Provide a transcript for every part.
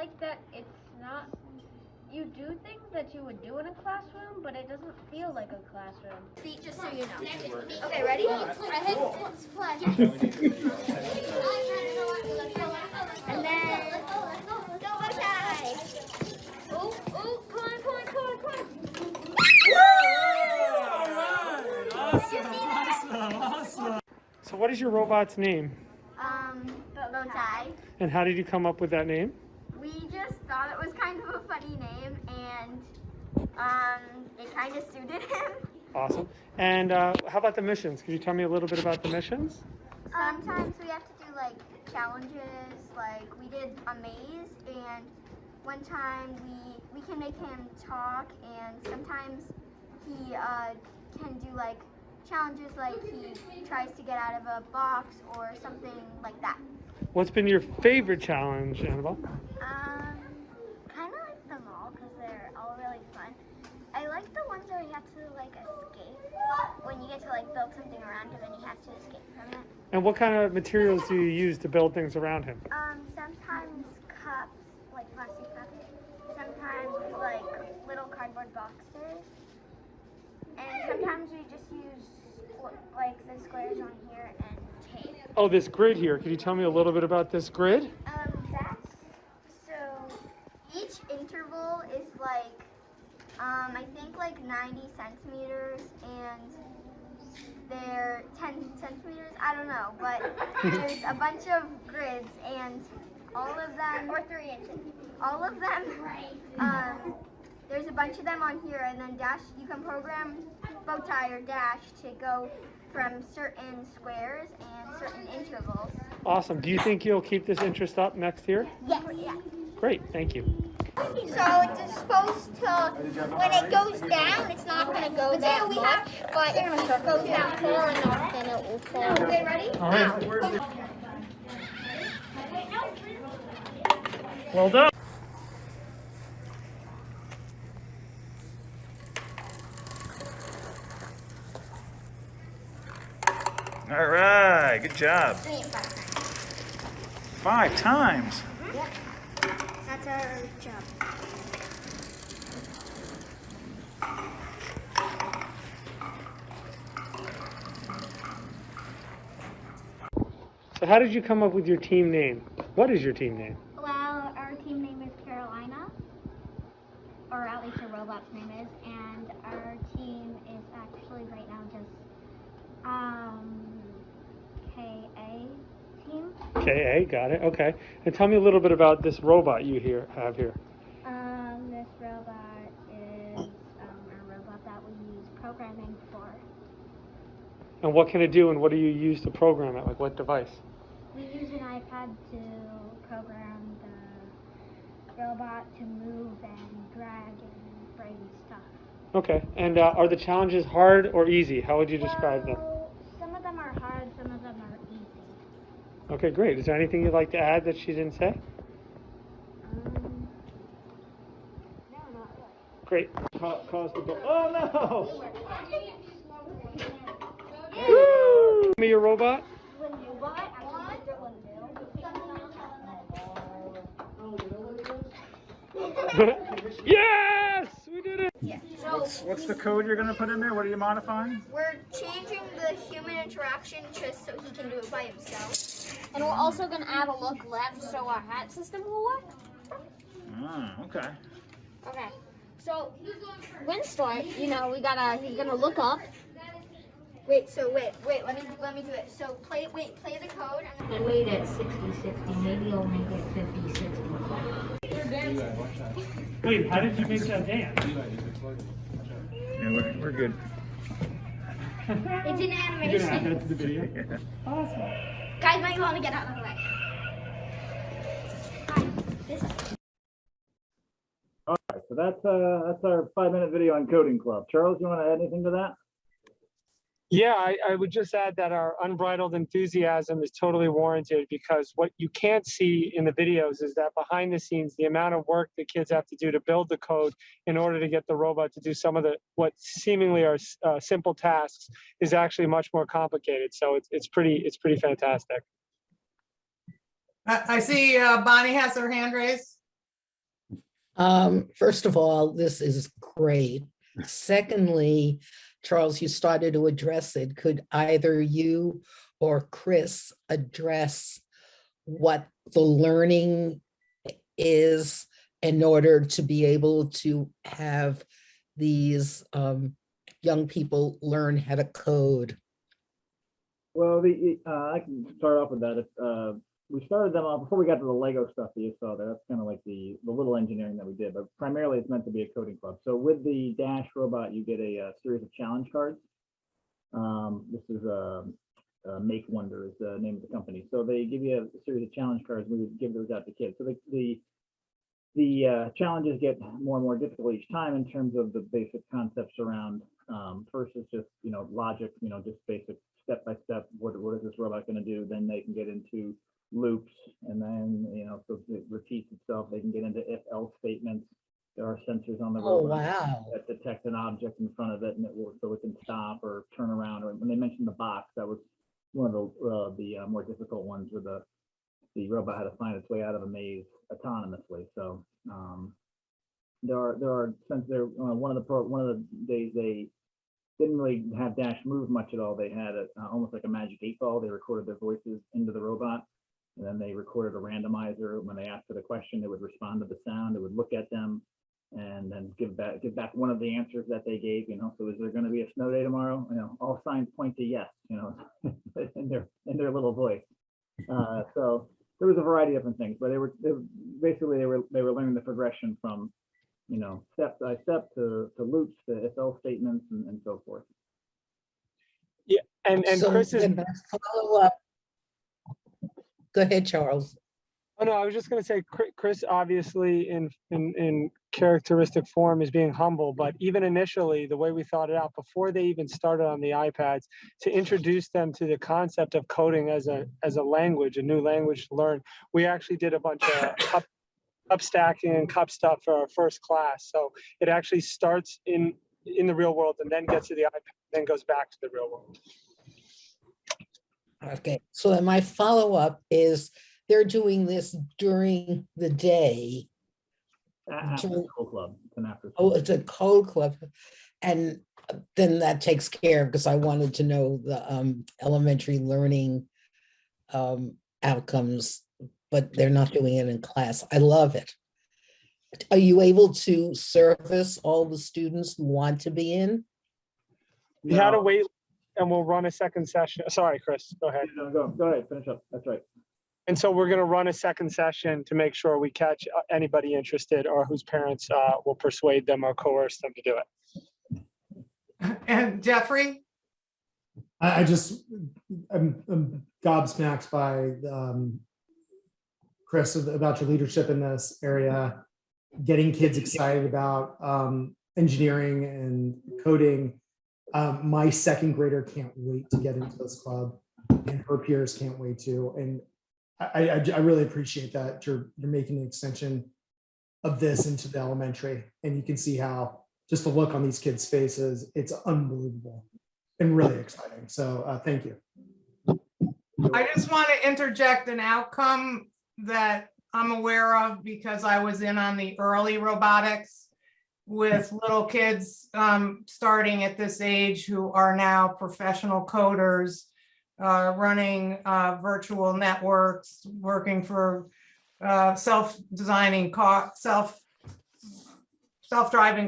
like that it's not, you do things that you would do in a classroom, but it doesn't feel like a classroom. Feet, just so you know. Okay, ready? And then go Berkshire. Oh, come on. Awesome. So what is your robot's name? Bowtie. And how did you come up with that name? We just thought it was kind of a funny name, and it kind of suited him. Awesome. And how about the missions? Could you tell me a little bit about the missions? Sometimes we have to do like challenges, like we did a maze, and one time we can make him talk, and sometimes he can do like challenges, like he tries to get out of a box or something like that. What's been your favorite challenge, Annabelle? Kind of like them all because they're all really fun. I like the ones where you have to like escape, when you get to like build something around him and he has to escape from it. And what kind of materials do you use to build things around him? Sometimes cups, like plastic cups. Sometimes like little cardboard boxes. And sometimes we just use like the squares on here and tape. Oh, this grid here. Could you tell me a little bit about this grid? So each interval is like, I think like 90 centimeters, and they're 10 centimeters, I don't know, but there's a bunch of grids, and all of them, or 3 inches, all of them, there's a bunch of them on here, and then Dash, you can program Bowtie or Dash to go from certain squares and certain intervals. Awesome. Do you think you'll keep this interest up next year? Yes. Yeah. Great, thank you. So it's supposed to, when it goes down, it's not going to go that much, but if it goes down far enough, then it will fall. Okay, ready? All right. Well done. All right, good job. 3 and 5 times. 5 times. Yep. That's our job. So how did you come up with your team name? What is your team name? Well, our team name is Carolina, or at least our robot's name is, and our team is actually right now just KA team. KA, got it. Okay. And tell me a little bit about this robot you have here. This robot is a robot that we use programming for. And what can it do, and what do you use to program it? Like what device? We use an iPad to program the robot to move and drag and bring stuff. Okay. And are the challenges hard or easy? How would you describe them? Some of them are hard, some of them are easy. Okay, great. Is there anything you'd like to add that she didn't say? No, not really. Great. Cause the ball. Oh no! Woo! Give me your robot. Yes! We did it! Yeah. What's the code you're going to put in there? What are you modifying? We're changing the human interaction just so he can do it by himself. And we're also going to add a look left so our hat system will work. Ah, okay. Okay. So, when start, he's gonna look up. Wait, let me do it. So play the code. And I laid at 60, 60, maybe I'll make it 50, 65. Wait, how did you make that dance? Yeah, we're good. it's an You're gonna add animation. that to the video? Yeah. Awesome. Guys, might want to get out of the way. All right, so that's our 5-minute video on Coding Club. Charles, you want to add anything to that? Yeah, I would just add that our unbridled enthusiasm is totally warranted, because what you can't see in the videos is that behind the scenes, the amount of work the kids have to do to build the code in order to get the robot to do some of the what seemingly are simple tasks is actually much more complicated. So it's pretty fantastic. I see Bonnie has her hand raised. First of all, this is great. Secondly, Charles, you started to address it. Could either you or Chris address what the learning is in order to be able to have these young people learn how to code? Well, I can start off with that. We started them off before we got to the Lego stuff that you saw there. That's kind of like the little engineering that we did, but primarily it's meant to be a coding club. So with the Dash robot, you get a series of challenge cards. This is Make Wonder is the name of the company. So they give you a series of challenge cards. We would give those out to kids. So the challenges get more and more difficult each time in terms of the basic concepts around. First is just logic, just basic step by step. What is this robot going to do? Then they can get into loops, and then so it repeats itself. They can get into if-else statements. There are sensors on the robot that detect an object in front of it, and it will, so it can stop or turn around. Or when they mentioned the box, that was one of the more difficult ones, where the robot had to find its way out of a maze autonomously. So there are since there one of the days they didn't really have Dash move much at all. They had almost like a magic 8-ball. They recorded their voices into the robot, and then they recorded a randomizer. When they asked for the question, it would respond to the sound. It would look at them, and then give back one of the answers that they gave. So is there going to be a snow day tomorrow? All signs point to yes. In their little voice. So there was a variety of different things, but they were learning the progression from step by step to loops to if-else statements and so forth. Yeah, and So Chris is. then my follow-up. Go ahead, Charles. Oh no, I was just going to say, Chris obviously in characteristic form is being humble, but even initially, the way we thought it out before they even started on the iPads, to introduce them to the concept of coding as a language, a new language to learn, we actually did a bunch of cup stacking and cup stuff for our first class. So it actually starts in the real world and then gets to the iPad, then goes back to the real world. Okay, so then my follow-up is, they're doing this during the day. After school club. It's an after Oh, school. it's a code club. And then that takes care of, because I wanted to know the elementary learning outcomes, but they're not doing it in class. I love it. Are you able to service all the students who want to be in? We had to wait, and we'll run a second session. Sorry, Chris, go ahead. No, go ahead, finish up. That's right. And so we're going to run a second session to make sure we catch anybody interested or whose parents will persuade them or coerce them to do it. And Jeffrey? I'm gobsmacked by Chris about your leadership in this area, getting kids excited about engineering and coding. My second grader can't wait to get into this club, and her peers can't wait to. And I really appreciate that you're making an extension of this into the elementary, and you can see how just the look on these kids' faces, it's unbelievable and really exciting. So thank you. I just want to interject an outcome that I'm aware of, because I was in on the early robotics with little kids starting at this age who are now professional coders, running virtual networks, working for self-driving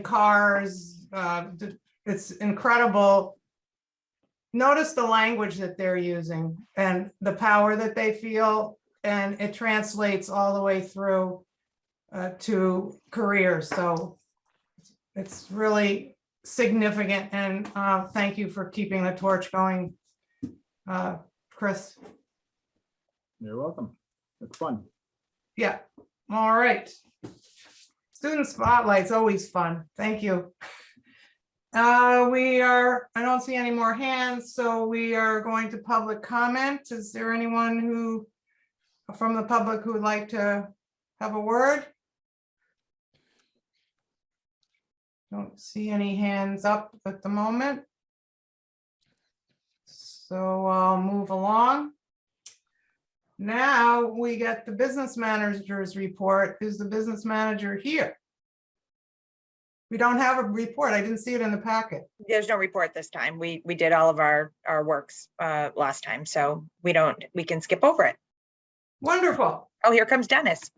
cars. It's incredible. Notice the language that they're using and the power that they feel, and it translates all the way through to careers. So it's really significant, and thank you for keeping the torch going, Chris. You're welcome. It's fun. Yeah. All right. Student spotlight's always fun. Thank you. I don't see any more hands, so we are going to public comment. Is there anyone from the public who would like to have a word? Don't see any hands up at the moment. So I'll move along. Now we get the business manager's report. Is the business manager here? We don't have a report. I didn't see it in the packet. There's no report this time. We did all of our works last time, so we can skip over it. Wonderful. Oh, here comes Dennis.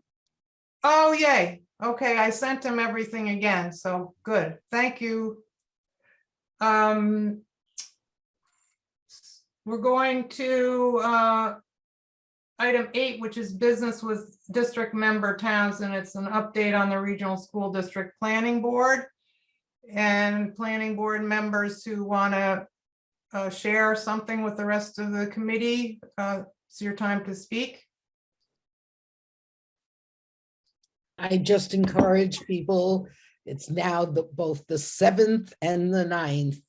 Oh, yay. Okay, I sent him everything again, so good. Thank you. We're going to item 8, which is business with district member towns, and it's an update on the Regional School District Planning Board. And planning board members who want to share something with the rest of the committee, it's your time to speak. I just encourage people, it's now both the 7th and the 9th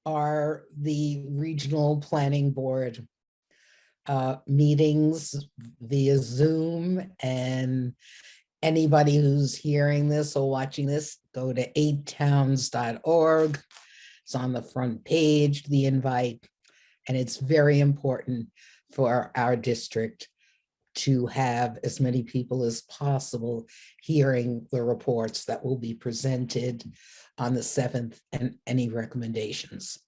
are the regional planning board meetings via Zoom, and anybody who's hearing this or watching this, go to 8towns.org. It's on the front page, the invite, and it's very important for our district to have as many people as possible hearing the reports that will be presented on the 7th and any recommendations.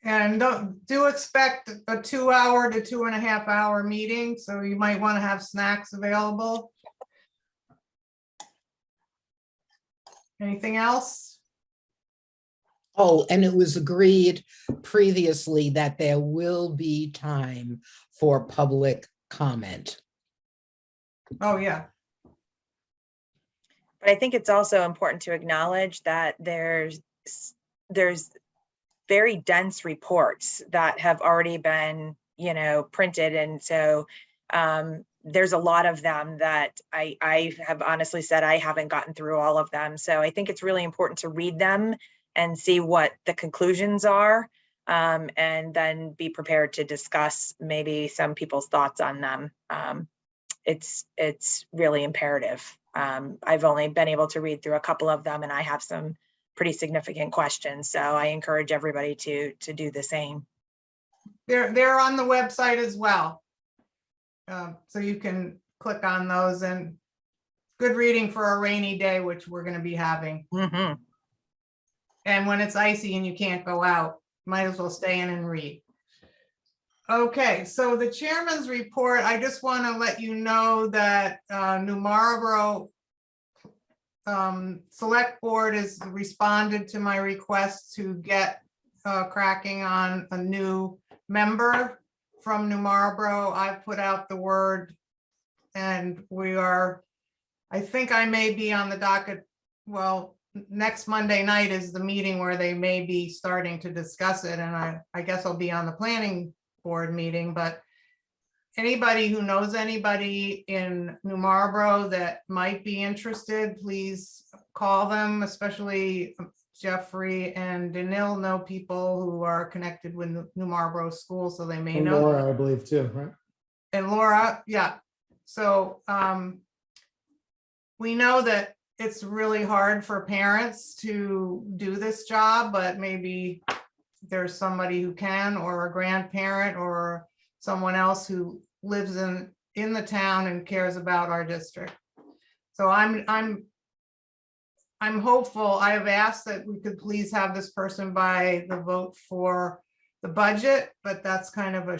And do expect a 2-hour to 2.5-hour meeting, so you might want to have snacks available. Anything else? Oh, and it was agreed previously that there will be time for public comment. Oh, yeah. But I think it's also important to acknowledge that there's very dense reports that have already been, printed. And so there's a lot of them that I have honestly said I haven't gotten through all of them. So I think it's really important to read them and see what the conclusions are, and then be prepared to discuss maybe some people's thoughts on them. It's really imperative. I've only been able to read through a couple of them, and I have some pretty significant questions. So I encourage everybody to do the same. They're on the website as well. So you can click on those, and good reading for a rainy day, which we're going to be having. Mm-hmm. And when it's icy and you can't go out, might as well stay in and read. Okay, so the chairman's report, I just want to let you know that New Marlboro Select Board has responded to my request to get cracking on a new member from New Marlboro. I've put out the word, and I think I may be on the docket. Well, next Monday night is the meeting where they may be starting to discuss it, and I guess I'll be on the planning board meeting. But anybody who knows anybody in New Marlboro that might be interested, please call them, especially Jeffrey and Danil know people who are connected with New Marlboro School, so they may know. Laura, I believe too, right? And Laura, yeah. So we know that it's really hard for parents to do this job, but maybe there's somebody who can, or a grandparent, or someone else who lives in the town and cares about our district. So I'm hopeful. I have asked that we could please have this person by the vote for the budget, but that's kind of a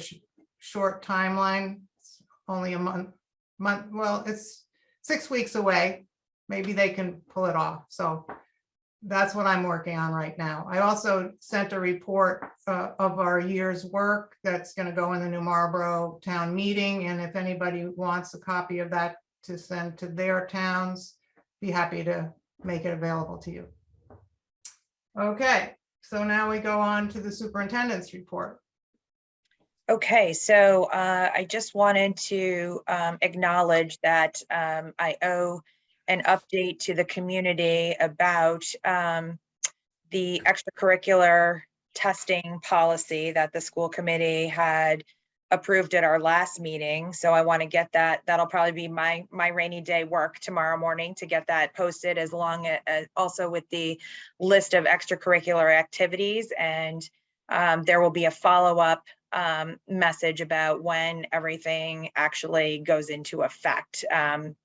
short timeline. It's only a month. Well, it's 6 weeks away. Maybe they can pull it off. So that's what I'm working on right now. I also sent a report of our year's work that's going to go in the New Marlboro town meeting. And if anybody wants a copy of that to send to their towns, be happy to make it available to you. Okay, so now we go on to the superintendent's report. Okay, so I just wanted to acknowledge that I owe an update to the community about the extracurricular testing policy that the school committee had approved at our last meeting. So I want to get that. That'll probably be my rainy day work tomorrow morning to get that posted, as long as also with the list of extracurricular activities. And there will be a follow-up message about when everything actually goes into effect.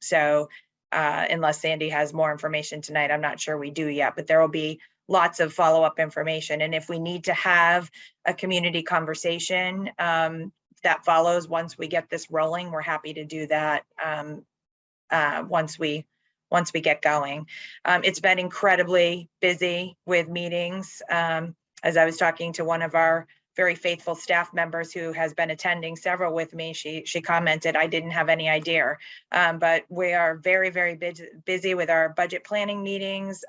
So unless Sandy has more information tonight. I'm not sure we do yet, but there will be lots of follow-up information. And if we need to have a community conversation that follows once we get this rolling, we're happy to do that once we get going. It's been incredibly busy with meetings. As I was talking to one of our very faithful staff members who has been attending several with me, she commented, I didn't have any idea. But we are very, very busy with our budget planning meetings.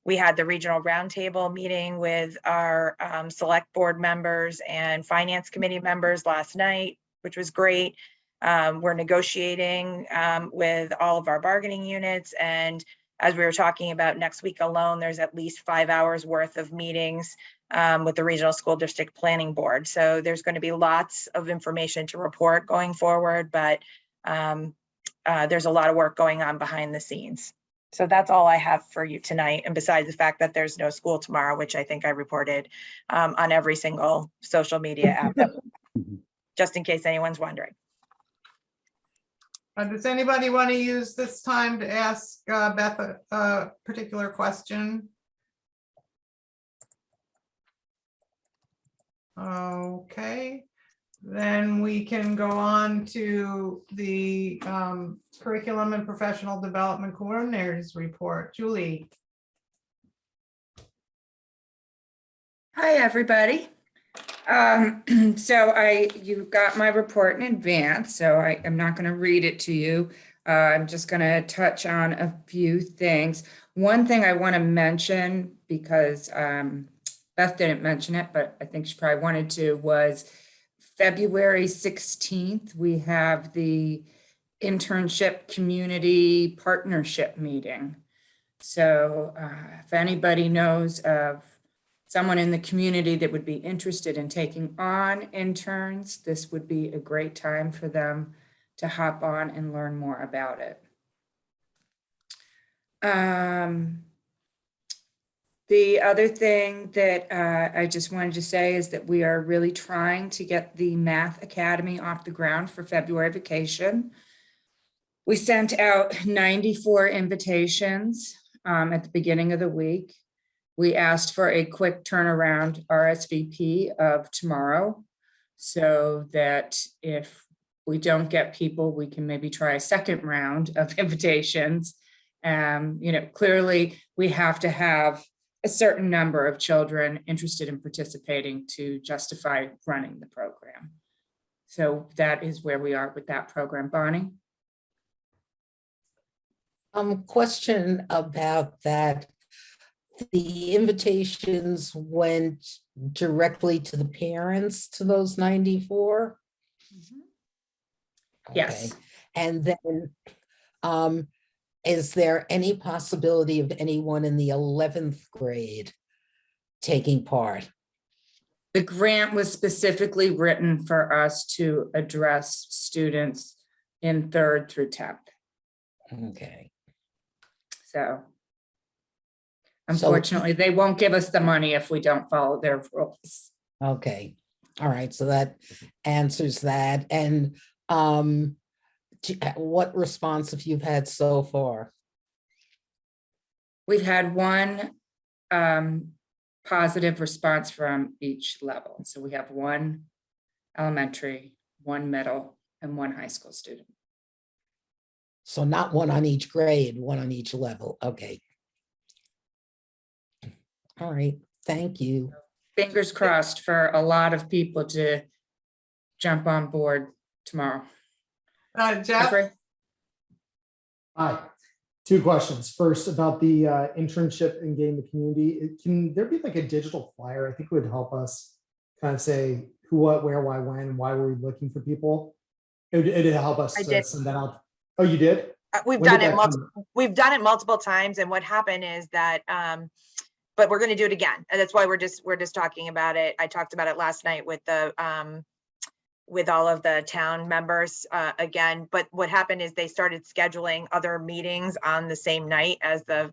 We had the regional roundtable meeting with our select board members and finance committee members last night, which was great. We're negotiating with all of our bargaining units. And as we were talking about next week alone, there's at least 5 hours worth of meetings with the regional school district planning board. So there's going to be lots of information to report going forward, but there's a lot of work going on behind the scenes. So that's all I have for you tonight. And besides the fact that there's no school tomorrow, which I think I reported on every single social media app, just in case anyone's wondering. Does anybody want to use this time to ask Beth a particular question? Okay, then we can go on to the Curriculum and Professional Development Coordinators Report. Julie. Hi, everybody. So you got my report in advance, so I'm not going to read it to you. I'm just going to touch on a few things. One thing I want to mention, because Beth didn't mention it, but I think she probably wanted to, was February 16th, we have the Internship Community Partnership Meeting. So if anybody knows of someone in the community that would be interested in taking on interns, this would be a great time for them to hop on and learn more about it. The other thing that I just wanted to say is that we are really trying to get the Math Academy off the ground for February vacation. We sent out 94 invitations at the beginning of the week. We asked for a quick turnaround RSVP of tomorrow, so that if we don't get people, we can maybe try a second round of invitations. Clearly we have to have a certain number of children interested in participating to justify running the program. So that is where we are with that program. Bonnie? Question about that. The invitations went directly to the parents, to those 94? Yes. Okay. And then is there any possibility of anyone in the 11th grade taking part? The grant was specifically written for us to address students in 3rd through 10th. Okay. So unfortunately, they won't give us the money if we don't follow their rules. Okay. All right. So that answers that. And what response have you had so far? We've had one positive response from each level. So we have one elementary, one middle, and one high school student. So not one on each grade, one on each level. Okay. All right. Thank you. Fingers crossed for a lot of people to jump on board tomorrow. Jeff? Jeffrey? Hi. 2 questions. First, about the internship and getting the community. Can there be like a digital flyer? I think it would help us kind of say who, what, where, why, when, why were we looking for people? It'd help us to send that out. Oh, you did? We've done it multiple times, and what happened is that but we're going to do it again, and that's why we're just talking about it. I talked about it last night with the with all of the town members again, but what happened is they started scheduling other meetings on the same night as the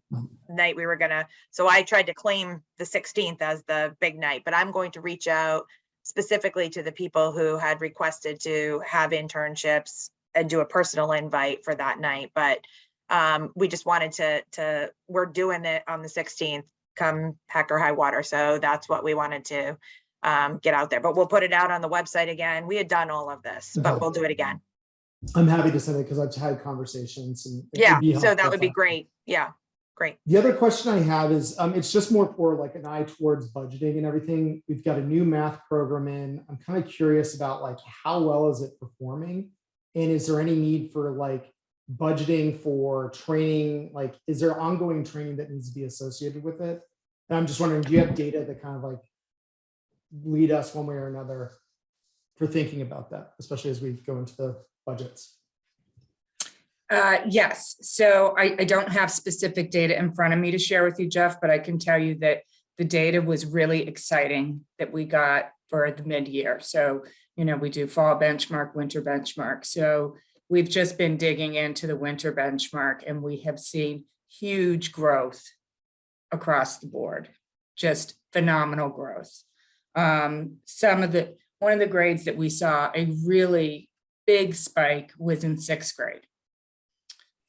night we were gonna, so I tried to claim the 16th as the big night, but I'm going to reach out specifically to the people who had requested to have internships and do a personal invite for that night. But we just wanted we're doing it on the 16th, come heck or high water. So that's what we wanted to get out there, but we'll put it out on the website again. We had done all of this, but we'll do it again. I'm happy to send it because I've had conversations and it Yeah, would be so that helpful would be if I- great. Yeah, great. The other question I have is, it's just more for like an eye towards budgeting and everything. We've got a new math program in. I'm kind of curious about like, how well is it performing? And is there any need for like budgeting for training? Like, is there ongoing training that needs to be associated with it? And I'm just wondering, do you have data that kind of like lead us one way or another for thinking about that, especially as we go into the budgets? Yes, so I don't have specific data in front of me to share with you, Jeff, but I can tell you that the data was really exciting that we got for the mid-year. So, you know, we do fall benchmark, winter benchmark. So we've just been digging into the winter benchmark and we have seen huge growth across the board, just phenomenal growth. One of the grades that we saw a really big spike was in 6th grade.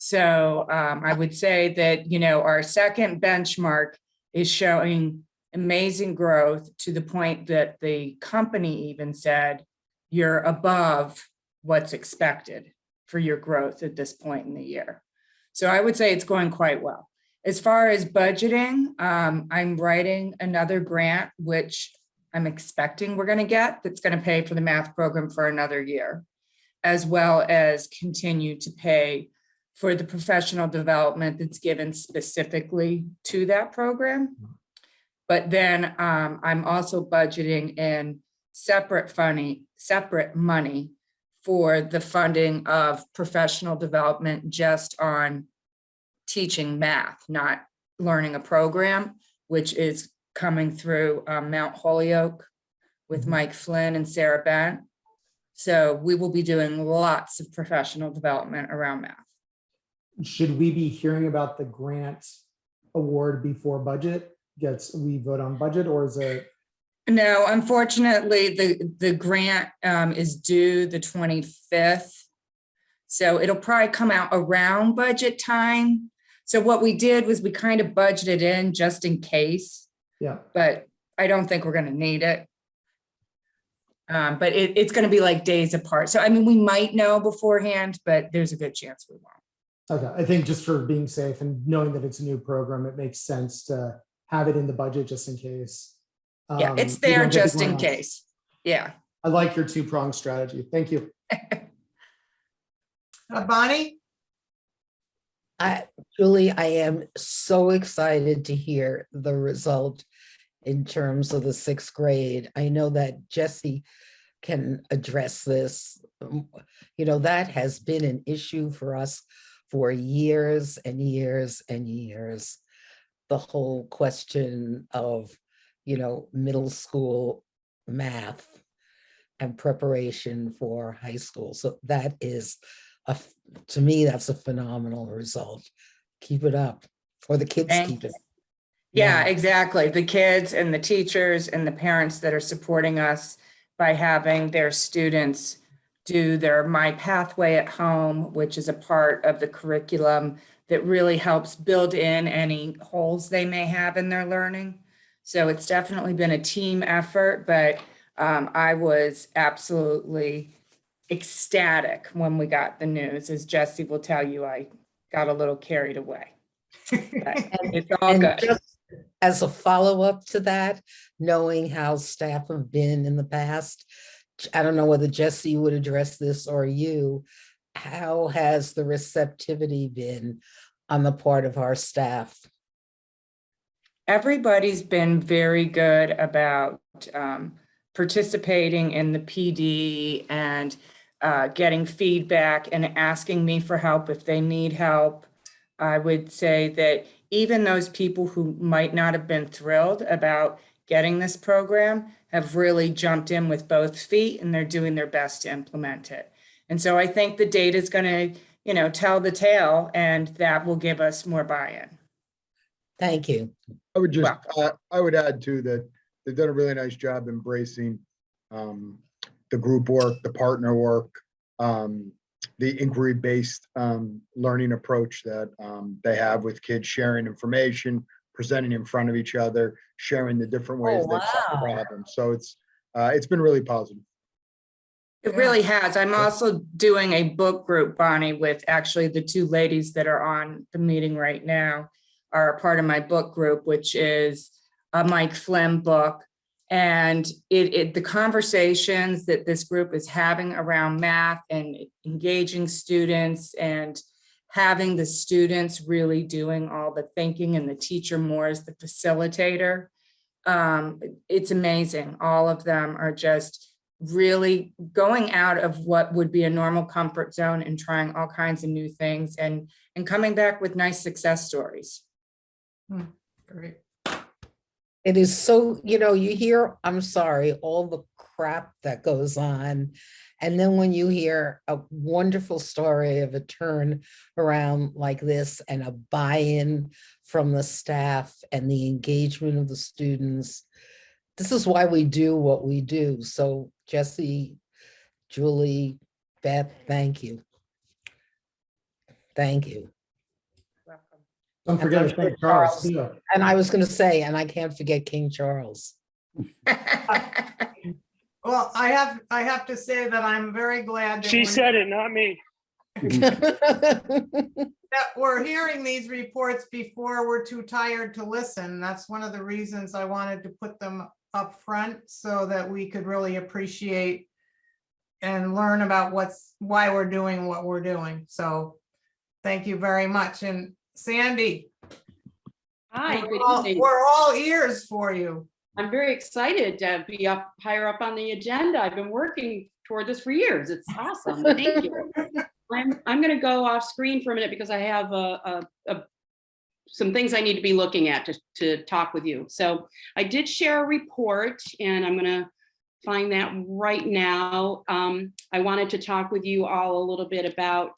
So I would say that, you know, our second benchmark is showing amazing growth to the point that the company even said, you're above what's expected for your growth at this point in the year. So I would say it's going quite well. As far as budgeting, I'm writing another grant, which I'm expecting we're going to get, that's going to pay for the math program for another year, as well as continue to pay for the professional development that's given specifically to that program. But then I'm also budgeting in separate money for the funding of professional development just on teaching math, not learning a program, which is coming through Mount Holyoke with Mike Flynn and Sarah Bent. So we will be doing lots of professional development around math. Should we be hearing about the grant award before budget we vote on budget, or is it? No, unfortunately, the grant is due the 25th. So it'll probably come out around budget time. So what we did was we kind of budgeted in just in case. Yeah. But I don't think we're going to need it. But it's going to be like days apart. So, I mean, we might know beforehand, but there's a good chance we won't. Okay, I think just for being safe and knowing that it's a new program, it makes sense to have it in the budget just in case. Yeah, it's we there don't get the just in grant. case. Yeah. I like your two-pronged strategy. Thank you. Bonnie? Julie, I am so excited to hear the result in terms of the 6th grade. I know that Jesse can address this. You know, that has been an issue for us for years and years and years. The whole question of, you know, middle school math and preparation for high school. So that is, to me, that's a phenomenal result. Keep it up, or the kids keep it. Yeah, exactly. The kids and the teachers and the parents that are supporting us by having their students do their My Pathway at home, which is a part of the curriculum that really helps build in any holes they may have in their learning. So it's definitely been a team effort, but I was absolutely ecstatic when we got the news. As Jesse will tell you, I got a little carried away. It's all good. Just as a follow-up to that, knowing how staff have been in the past, I don't know whether Jesse would address this or you, how has the receptivity been on the part of our staff? Everybody's been very good about participating in the PD and getting feedback and asking me for help if they need help. I would say that even those people who might not have been thrilled about getting this program have really jumped in with both feet, and they're doing their best to implement it. And so I think the data is going to, you know, tell the tale, and that will give us more buy-in. Thank you. I would just, I would add too that they've done a really nice job embracing the group work, the partner work. inquiry-based learning approach that they have with kids sharing information, presenting in front of each other, sharing the different ways they solve problems. So it's been really positive. It really has. I'm also doing a book group, Bonnie, with actually the two ladies that are on the meeting right now are a part of my book group, which is a Mike Flynn book. And the conversations that this group is having around math and engaging students and having the students really doing all the thinking and the teacher more as the facilitator. It's amazing. All of them are just really going out of what would be a normal comfort zone and trying all kinds of new things and coming back with nice success stories. Great. It is so, you hear, I'm sorry, all the crap that goes on. And then when you hear a wonderful story of a turn around like this and a buy-in from the staff and the engagement of the students, this is why we do what we do. So Jesse, Julie, Beth, thank you. Thank you. Don't forget to thank Charles too. And I was going to say, and I can't forget King Charles. Well, I have to say that I'm very glad that She said it, not me. that we're hearing these reports before we're too tired to listen. That's one of the reasons I wanted to put them up front so that we could really appreciate and learn about why we're doing what we're doing. So thank you very much. And Sandy, hi, good evening. We're all ears for you. I'm very excited to be higher up on the agenda. I've been working toward this for years. It's awesome. Thank you. I'm going to go off screen for a minute because I have some things I need to be looking at to talk with you. So I did share a report and I'm going to find that right now. I wanted to talk with you all a little bit about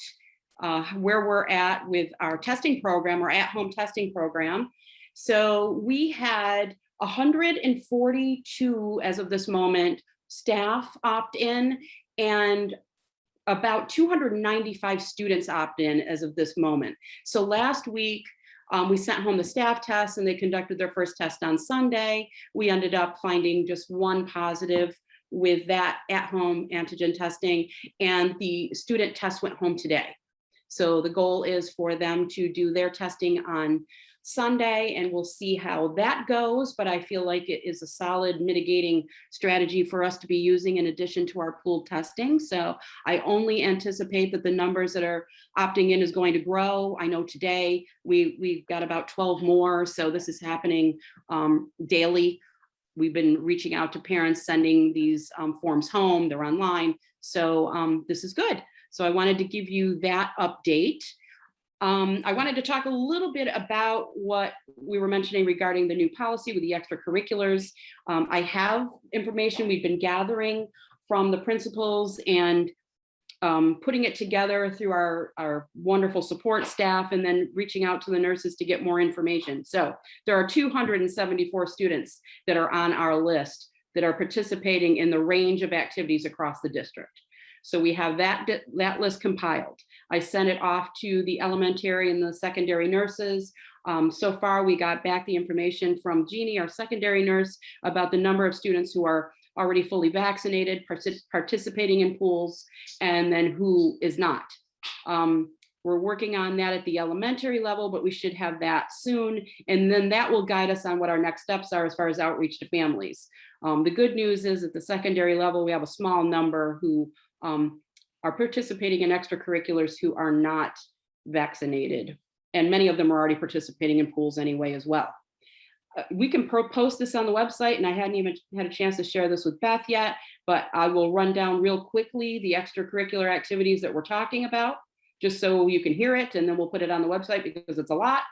where we're at with our testing program, our at-home testing program. So we had 142 as of this moment staff opt in and about 295 students opt in as of this moment. So last week we sent home the staff tests and they conducted their first test on Sunday. We ended up finding just one positive with that at-home antigen testing, and the student test went home today. So the goal is for them to do their testing on Sunday, and we'll see how that goes. But I feel like it is a solid mitigating strategy for us to be using in addition to our pooled testing. So I only anticipate that the numbers that are opting in is going to grow. I know today we've got about 12 more. So this is happening daily. We've been reaching out to parents, sending these forms home. They're online. So this is good. So I wanted to give you that update. I wanted to talk a little bit about what we were mentioning regarding the new policy with the extracurriculars. I have information we've been gathering from the principals and putting it together through our wonderful support staff and then reaching out to the nurses to get more information. So there are 274 students that are on our list that are participating in the range of activities across the district. So we have that list compiled. I sent it off to the elementary and the secondary nurses. So far, we got back the information from Jeannie, our secondary nurse, about the number of students who are already fully vaccinated, participating in pools, and then who is not. We're working on that at the elementary level, but we should have that soon. And then that will guide us on what our next steps are as far as outreach to families. The good news is at the secondary level, we have a small number who are participating in extracurriculars who are not vaccinated. And many of them are already participating in pools anyway as well. We can post this on the website, and I hadn't even had a chance to share this with Beth yet, but I will run down real quickly the extracurricular activities that we're talking about, just so you can hear it, and then we'll put it on the website because it's a lot.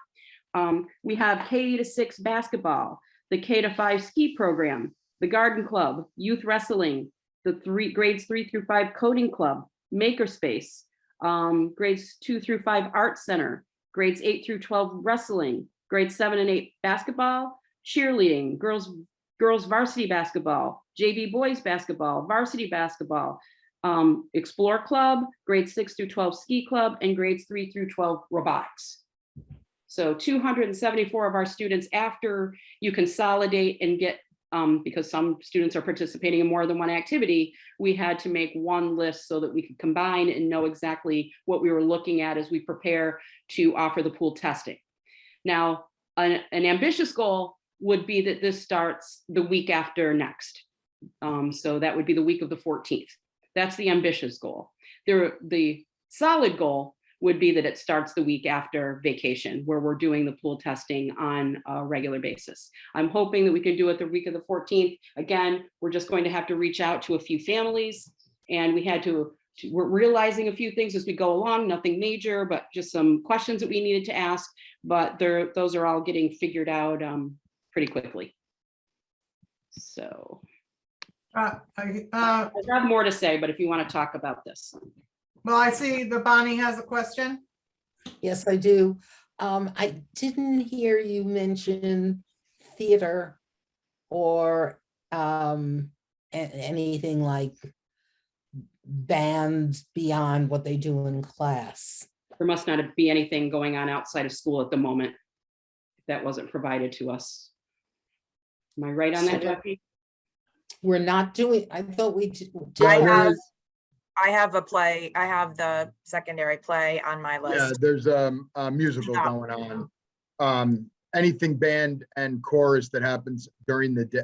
We have K-6 basketball, the K-5 ski program, the garden club, youth wrestling, the grades 3 through 5 coding club, makerspace, grades 2 through 5 art center, grades 8 through 12 wrestling, grades 7 and 8 basketball, cheerleading, girls varsity basketball, JV boys basketball, varsity basketball, Explore Club, grades 6 through 12 Ski Club, and grades 3 through 12 Robotics. So 274 of our students, after you consolidate and get, because some students are participating in more than one activity, we had to make one list so that we could combine and know exactly what we were looking at as we prepare to offer the pool testing. Now, an ambitious goal would be that this starts the week after next. So that would be the week of the 14th. That's the ambitious goal. The solid goal would be that it starts the week after vacation, where we're doing the pool testing on a regular basis. I'm hoping that we can do it the week of the 14th. Again, we're just going to have to reach out to a few families, and we're realizing a few things as we go along, nothing major, but just some questions that we needed to ask, but those are all getting figured out pretty quickly. So I have more to say, but if you want to talk about this. Well, I see that Bonnie has a question. Yes, I do. I didn't hear you mention theater or anything like bands beyond what they do in class. There must not be anything going on outside of school at the moment that wasn't provided to us. Am I right on that, Jackie? We're not doing, I thought we did. I have a play. I have the secondary play on my list. Yeah, there's a musical going on. Anything band and chorus that happens during the day,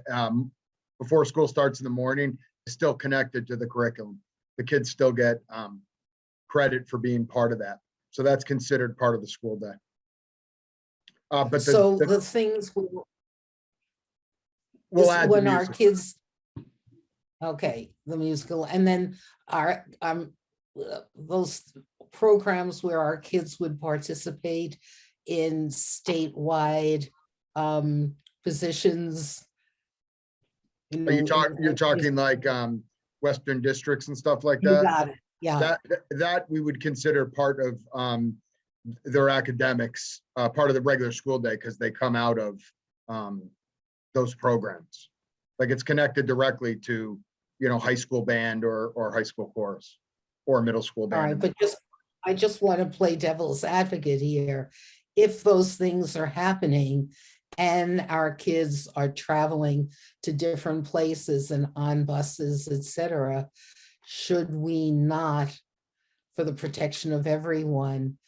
before school starts in the morning is still connected to the curriculum. The kids still get credit for being part of that. So that's considered part of the school day. But the things we'll add when our kids, okay, the musical, and then our those programs where our kids would participate in statewide positions. You're talking like Western districts and stuff like that? You got it. Yeah. That we would consider part of their academics, part of the regular school day, because they come out of those programs. Like it's connected directly to, high school band or high school chorus or middle school band. All right, but I just want to play devil's advocate here. If those things are happening and our kids are traveling to different places and on buses, etc., should we not, for the protection of everyone,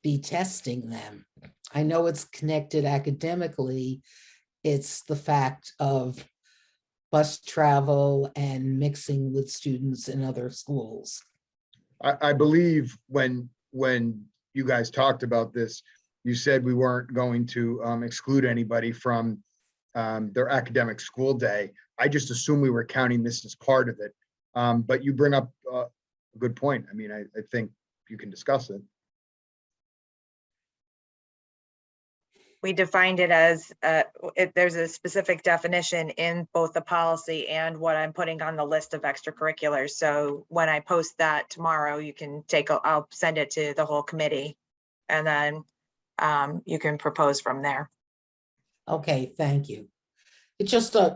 be testing them? I know it's connected academically. It's the fact of bus travel and mixing with students in other schools. I believe when you guys talked about this, you said we weren't going to exclude anybody from their academic school day. I just assumed we were counting this as part of it. But you bring up a good point. I mean, I think you can discuss it. We defined it as, there's a specific definition in both the policy and what I'm putting on the list of extracurriculars. So when I post that tomorrow, you can I'll send it to the whole committee, and then you can propose from there. Okay, thank you. It's just a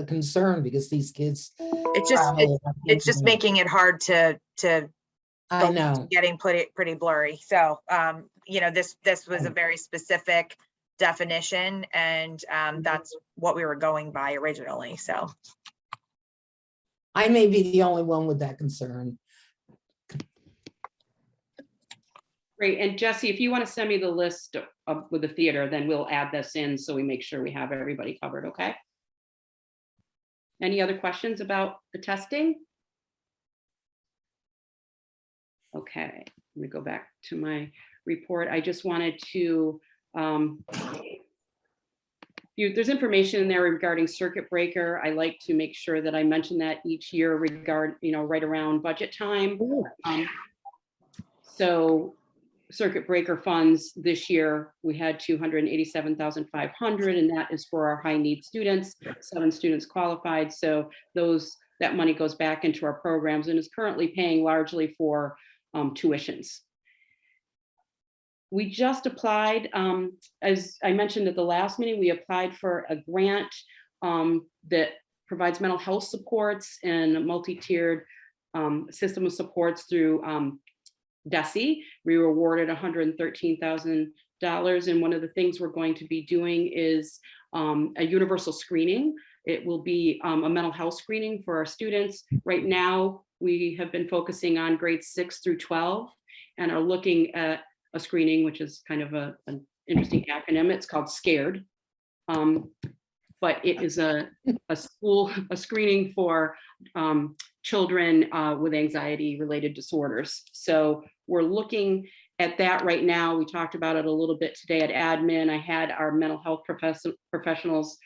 concern because these kids. It's just making it hard to. I know. Getting pretty blurry. So, this was a very specific definition, and that's what we were going by originally. So I may be the only one with that concern. Great. And Jesse, if you want to send me the list with the theater, then we'll add this in so we make sure we have everybody covered. Okay. Any other questions about the testing? Okay, let me go back to my report. I just wanted to, there's information in there regarding circuit breaker. I like to make sure that I mention that each year right around budget time. So circuit breaker funds this year, we had 287,500, and that is for our high need students, 7 students qualified. So that money goes back into our programs and is currently paying largely for tuitions. We just applied, as I mentioned at the last meeting, we applied for a grant that provides mental health supports and multi-tiered system of supports through DESE. We were awarded $113,000. And one of the things we're going to be doing is a universal screening. It will be a mental health screening for our students. Right now, we have been focusing on grades 6 through 12 and are looking at a screening, which is kind of an interesting acronym. It's called SCARED. But it is a screening for children with anxiety related disorders. So we're looking at that right now. We talked about it a little bit today at admin. I had our mental health professionals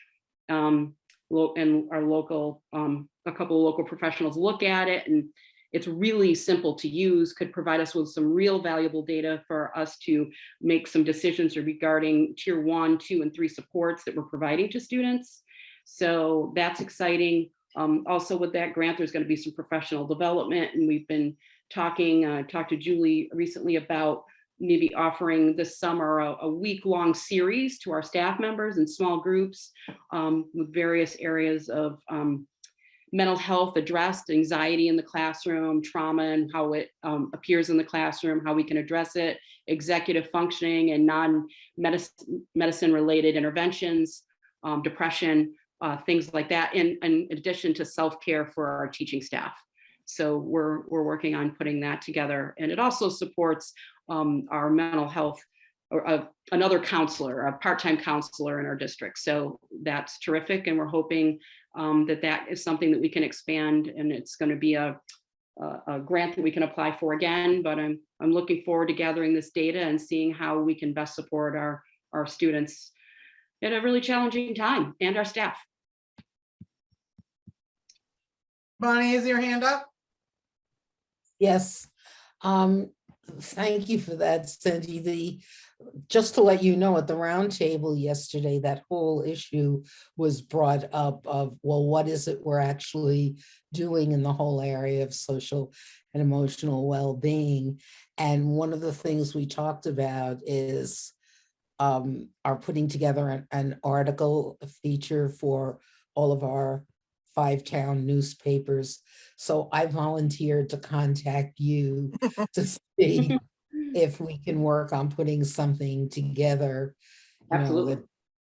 and our local, a couple of local professionals look at it, and it's really simple to use, could provide us with some real valuable data for us to make some decisions regarding tier 1, 2, and 3 supports that we're providing to students. So that's exciting. Also with that grant, there's going to be some professional development, and we've been talked to Julie recently about maybe offering this summer a week-long series to our staff members in small groups with various areas of mental health addressed, anxiety in the classroom, trauma and how it appears in the classroom, how we can address it, executive functioning and non-medicine related interventions, depression, things like that, in addition to self-care for our teaching staff. So we're working on putting that together. And it also supports our mental health, or another counselor, a part-time counselor in our district. So that's terrific. And we're hoping that is something that we can expand, and it's going to be a grant that we can apply for again. But I'm looking forward to gathering this data and seeing how we can best support our students at a really challenging time, and our staff. Bonnie, is your hand up? Yes. Thank you for that, Cindy. Just to let you know, at the roundtable yesterday, that whole issue was brought up of, well, what is it we're actually doing in the whole area of social and emotional well-being? And one of the things we talked about is are putting together an article, a feature for all of our 5-town newspapers. So I volunteered to contact you to see if we can work on putting something together, that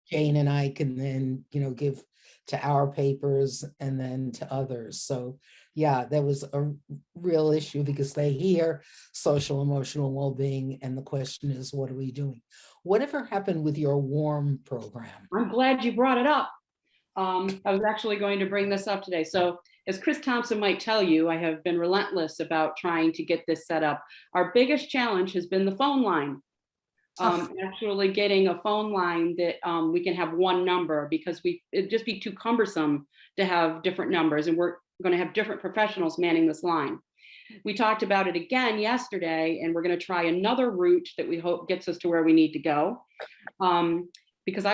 Jane and I can then, give to our papers and then to others. So yeah, that was a real issue because they hear social emotional well-being, and the question is, what are we doing? Whatever happened with your WARM program? I'm glad you brought it up. I was actually going to bring this up today. So as Chris Thompson might tell you, I have been relentless about trying to get this set up. Our biggest challenge has been the phone line. Actually getting a phone line that we can have one number, because it'd just be too cumbersome to have different numbers, and we're going to have different professionals manning this line. We talked about it again yesterday, and we're going to try another route that we hope gets us to where we need to go. Because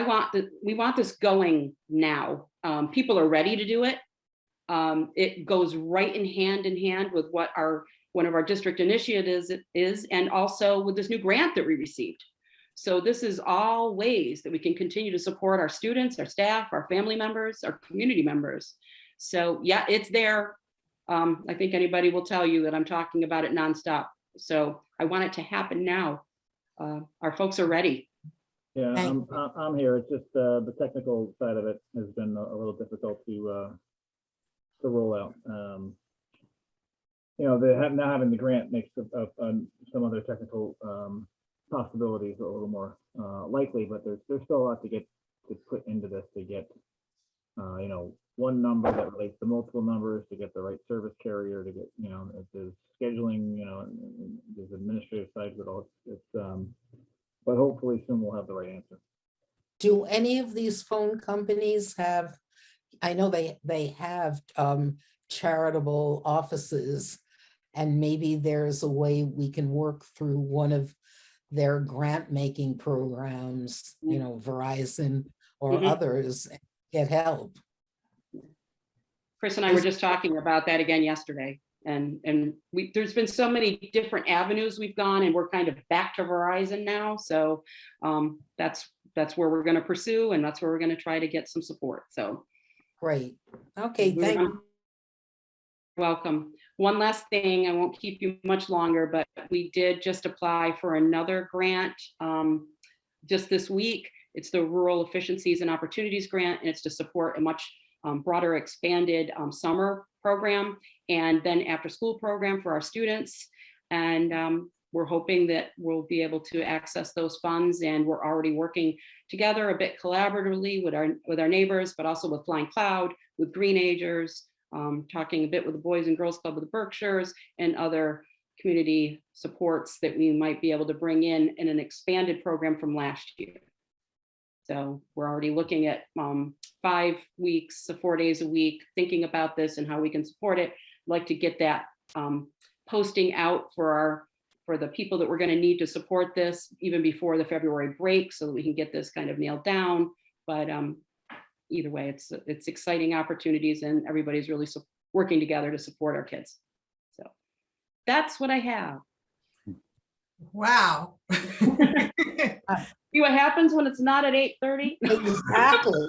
we want this going now. People are ready to do it. It goes right in hand with what one of our district initiatives is, and also with this new grant that we received. So this is all ways that we can continue to support our students, our staff, our family members, our community members. So yeah, it's there. I think anybody will tell you that I'm talking about it nonstop. So I want it to happen now. Our folks are ready. Yeah, I'm here. It's just the technical side of it has been a little difficult to roll out. Now having the grant makes some other technical possibilities a little more likely, but there's still a lot to put into this to get one number that relates to multiple numbers, to get the right service carrier, to get there's scheduling, there's administrative sides of it all. But hopefully soon we'll have the right answer. Do any of these phone companies have, I know they have charitable offices, and maybe there's a way we can work through one of their grant making programs, Verizon or others, and get help. Chris and I were just talking about that again yesterday. And there's been so many different avenues we've gone, and we're kind of back to Verizon now. So that's where we're going to pursue, and that's where we're going to try to get some support. So great. Okay, thank you. welcome. One last thing, I won't keep you much longer, but we did just apply for another grant just this week. It's the Rural Efficiencies and Opportunities Grant, and it's to support a much broader, expanded summer program and then after school program for our students. And we're hoping that we'll be able to access those funds, and we're already working together a bit collaboratively with our neighbors, but also with Flying Cloud, with Green Agers, talking a bit with the Boys and Girls Club of the Berkshires and other community supports that we might be able to bring in an expanded program from last year. So we're already looking at 5 weeks, 4 days a week, thinking about this and how we can support it. I'd like to get that posting out for the people that we're going to need to support this even before the February break, so that we can get this kind of nailed down. But either way, it's exciting opportunities, and everybody's really working together to support our kids. So that's what I have. Wow. See what happens when it's not at 8:30? Exactly.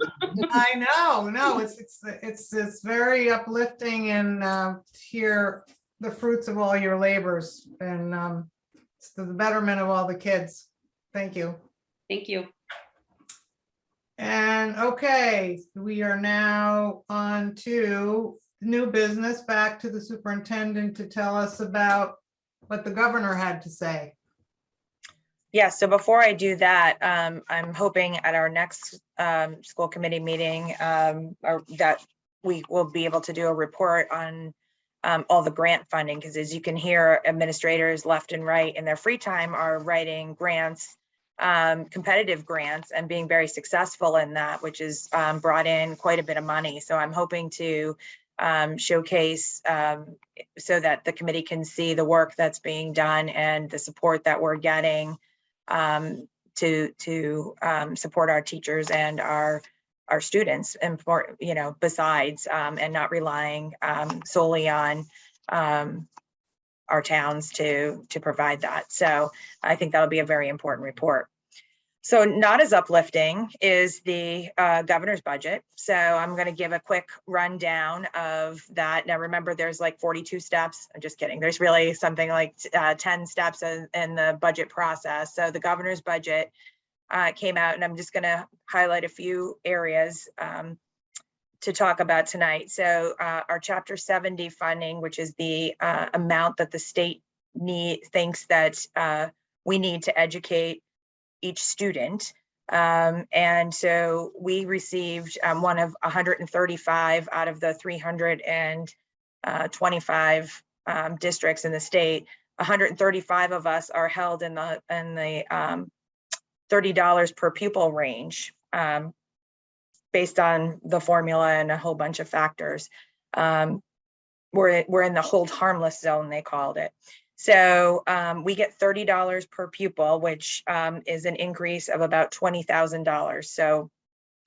I know, no, it's very uplifting, and to hear the fruits of all your labors, and it's to the betterment of all the kids. Thank you. Thank you. And okay, we are now on to new business, back to the superintendent to tell us about what the governor had to say. Yeah, so before I do that, I'm hoping at our next school committee meeting that we will be able to do a report on all the grant funding, because as you can hear, administrators left and right in their free time are writing grants, competitive grants, and being very successful in that, which has brought in quite a bit of money. So I'm hoping to showcase so that the committee can see the work that's being done and the support that we're getting to support our teachers and our students, and for, besides and not relying solely on our towns to provide that. So I think that'll be a very important report. So not as uplifting is the governor's budget. So I'm going to give a quick rundown of that. Now, remember, there's like 42 steps. I'm just kidding. There's really something like 10 steps in the budget process. So the governor's budget came out, and I'm just going to highlight a few areas to talk about tonight. So our Chapter 70 funding, which is the amount that the state thinks that we need to educate each student. And so we received one of 135 out of the 325 districts in the state. 135 of us are held in the $30 per pupil range, based on the formula and a whole bunch of factors. We're in the hold harmless zone, they called it. So we get $30 per pupil, which is an increase of about $20,000. So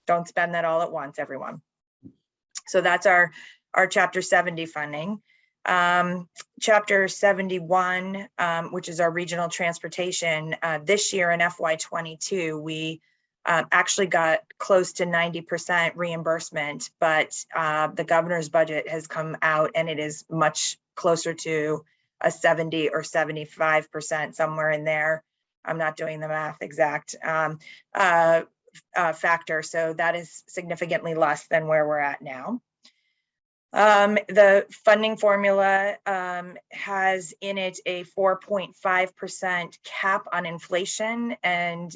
don't spend that all at once, everyone. So that's our Chapter 70 funding. Chapter 71, which is our regional transportation, this year in FY22, we actually got close to 90% reimbursement, but the governor's budget has come out and it is much closer to a 70 or 75%, somewhere in there. I'm not doing the math exact factor. So that is significantly less than where we're at now. The funding formula has in it a 4.5% cap on inflation, and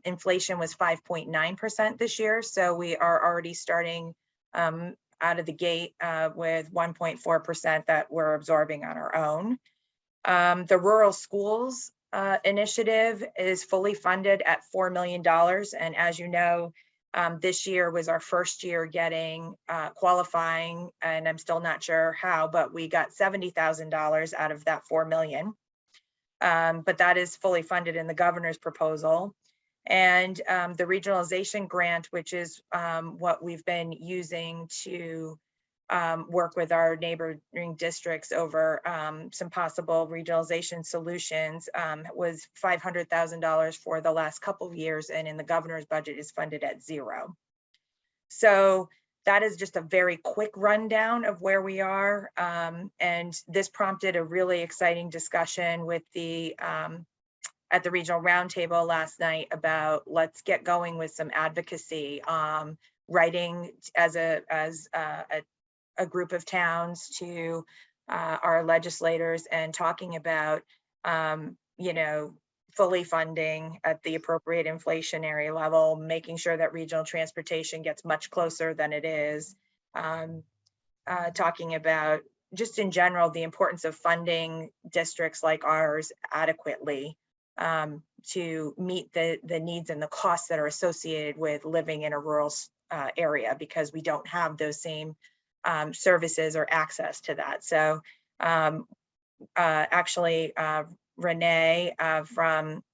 inflation was 5.9% this year. So we are already starting out of the gate with 1.4% that we're absorbing on our own. The rural schools initiative is fully funded at $4 million. And as you know, this year was our first year getting qualifying, and I'm still not sure how, but we got $70,000 out of that $4 million. But that is fully funded in the governor's proposal. And the regionalization grant, which is what we've been using to work with our neighboring districts over some possible regionalization solutions, was $500,000 for the last couple of years, and in the governor's budget is funded at $0. So that is just a very quick rundown of where we are. And this prompted a really exciting discussion with the at the regional roundtable last night about let's get going with some advocacy, writing as a group of towns to our legislators and talking about, you know, fully funding at the appropriate inflationary level, making sure that regional transportation gets much closer than it is, talking about just in general, the importance of funding districts like ours adequately to meet the needs and the costs that are associated with living in a rural area, because we don't have those same services or access to that. So actually, Renee from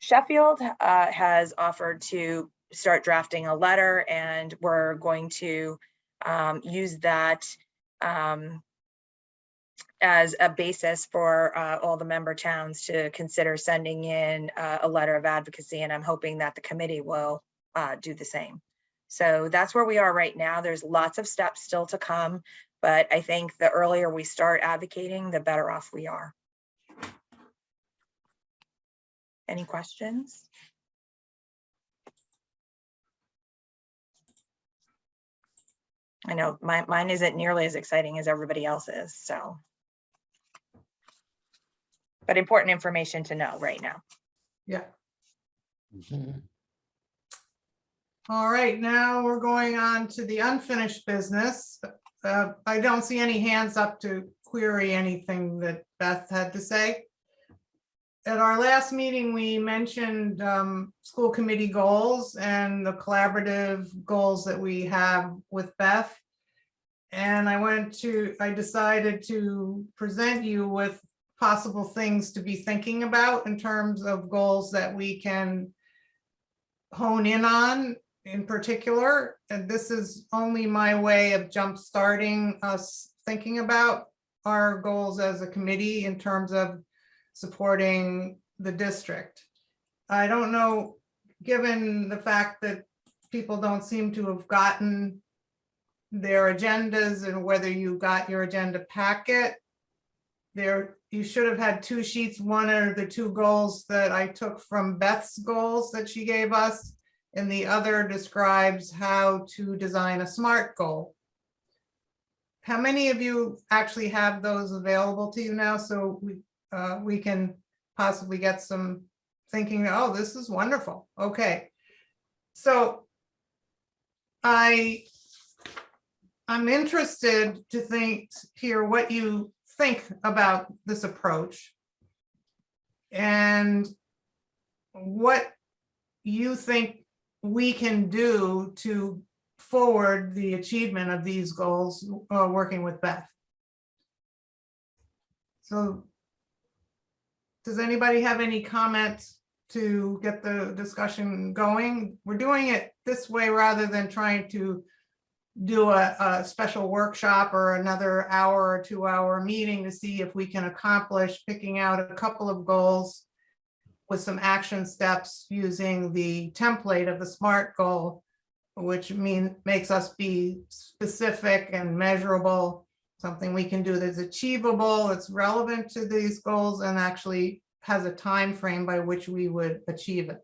Sheffield has offered to start drafting a letter, and we're going to use that as a basis for all the member towns to consider sending in a letter of advocacy. And I'm hoping that the committee will do the same. So that's where we are right now. There's lots of steps still to come, but I think the earlier we start advocating, the better off we are. Any questions? I know mine isn't nearly as exciting as everybody else's, so. But important information to know right now. Yeah. Mhm. All right, now we're going on to the unfinished business. I don't see any hands up to query anything that Beth had to say. At our last meeting, we mentioned school committee goals and the collaborative goals that we have with Beth. And I decided to present you with possible things to be thinking about in terms of goals that we can hone in on in particular. And this is only my way of jump-starting us thinking about our goals as a committee in terms of supporting the district. I don't know, given the fact that people don't seem to have gotten their agendas and whether you got your agenda packet, you should have had 2 sheets. One are the 2 goals that I took from Beth's goals that she gave us, and the other describes how to design a SMART goal. How many of you actually have those available to you now, so we can possibly get some thinking, oh, this is wonderful. Okay, so I'm interested to hear what you think about this approach and what you think we can do to forward the achievement of these goals working with Beth. So does anybody have any comments to get the discussion going? We're doing it this way rather than trying to do a special workshop or another hour or 2-hour meeting to see if we can accomplish picking out a couple of goals with some action steps using the template of the SMART goal, which makes us be specific and measurable, something we can do that's achievable, that's relevant to these goals, and actually has a time frame by which we would achieve it.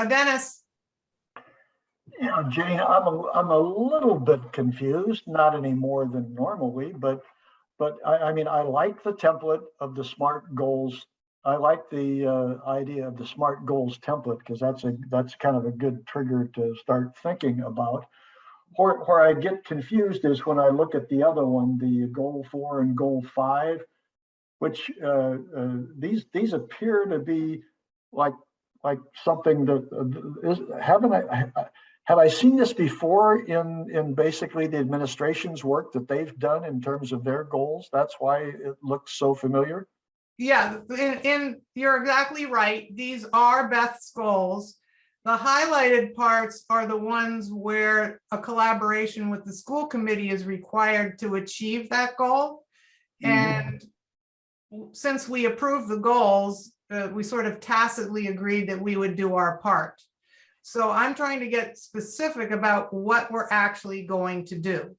Dennis. Yeah, Jane, I'm a little bit confused, not any more than normally, but I mean, I like the template of the SMART goals. I like the idea of the SMART goals template, because that's kind of a good trigger to start thinking about. Where I get confused is when I look at the other one, the goal 4 and goal 5, which these appear to be like something that have I seen this before in basically the administration's work that they've done in terms of their goals? That's why it looks so familiar. Yeah, and you're exactly right. These are Beth's goals. The highlighted parts are the ones where a collaboration with the school committee is required to achieve that goal. And since we approved the goals, we sort of tacitly agreed that we would do our part. So I'm trying to get specific about what we're actually going to do.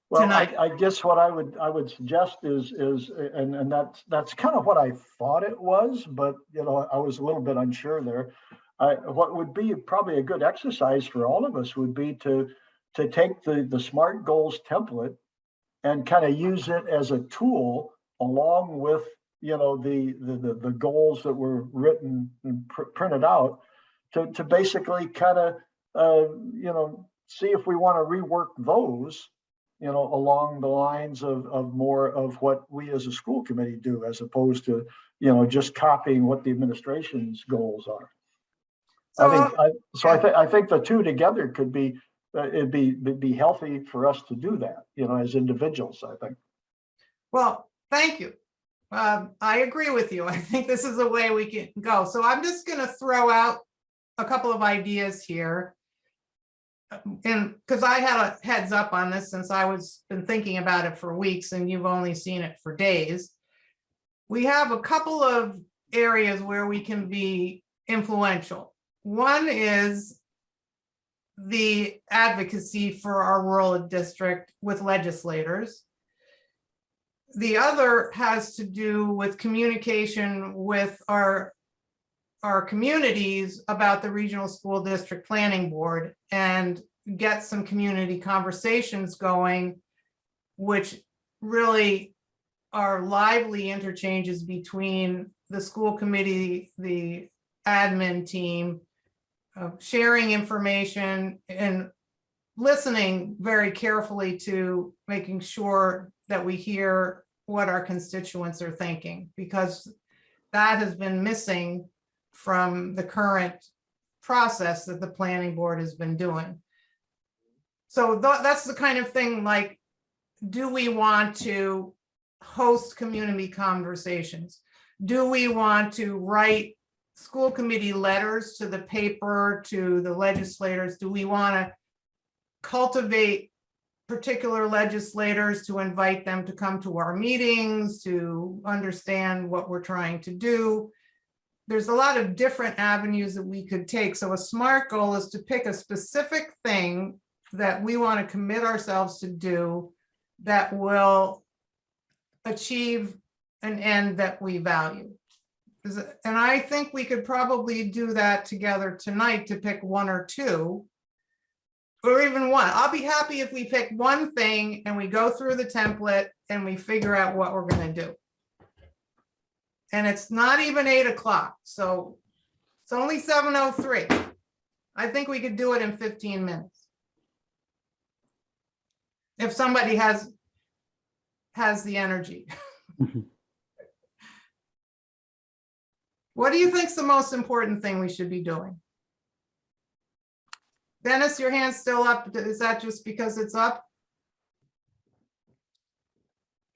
Well, I guess what I would suggest is and that's kind of what I thought it was, but you know, I was a little bit unsure there. What would be probably a good exercise for all of us would be to take the SMART goals template and kind of use it as a tool along with, you know, the goals that were written and printed out to basically kind of you know, see if we want to rework those, you know, along the lines of more of what we as a school committee do, as opposed to, you know, just copying what the administration's goals are. I think the two together could be, it'd be healthy for us to do that, you know, as individuals, I think. Well, thank you. I agree with you. I think this is the way we can go. So I'm just going to throw out a couple of ideas here. And because I had a heads up on this since I was been thinking about it for weeks and you've only seen it for days. We have a couple of areas where we can be influential. One is the advocacy for our rural district with legislators. The other has to do with communication with our communities about the regional school district planning board and get some community conversations going, which really are lively interchanges between the school committee, the admin team, sharing information and listening very carefully to making sure that we hear what our constituents are thinking, because that has been missing from the current process that the planning board has been doing. So that's the kind of thing, like, do we want to host community conversations? Do we want to write school committee letters to the paper, to the legislators? Do we want to cultivate particular legislators to invite them to come to our meetings, to understand what we're trying to do? There's a lot of different avenues that we could take. So a SMART goal is to pick a specific thing that we want to commit ourselves to do that will achieve an end that we value. And I think we could probably do that together tonight to pick one or two, or even one. I'll be happy if we pick one thing and we go through the template and we figure out what we're going to do. And it's not even 8 o'clock, so it's only 7:03. I think we could do it in 15 minutes. If somebody has the energy. What do you think is the most important thing we should be doing? Dennis, your hand's still up. Is that just because it's up?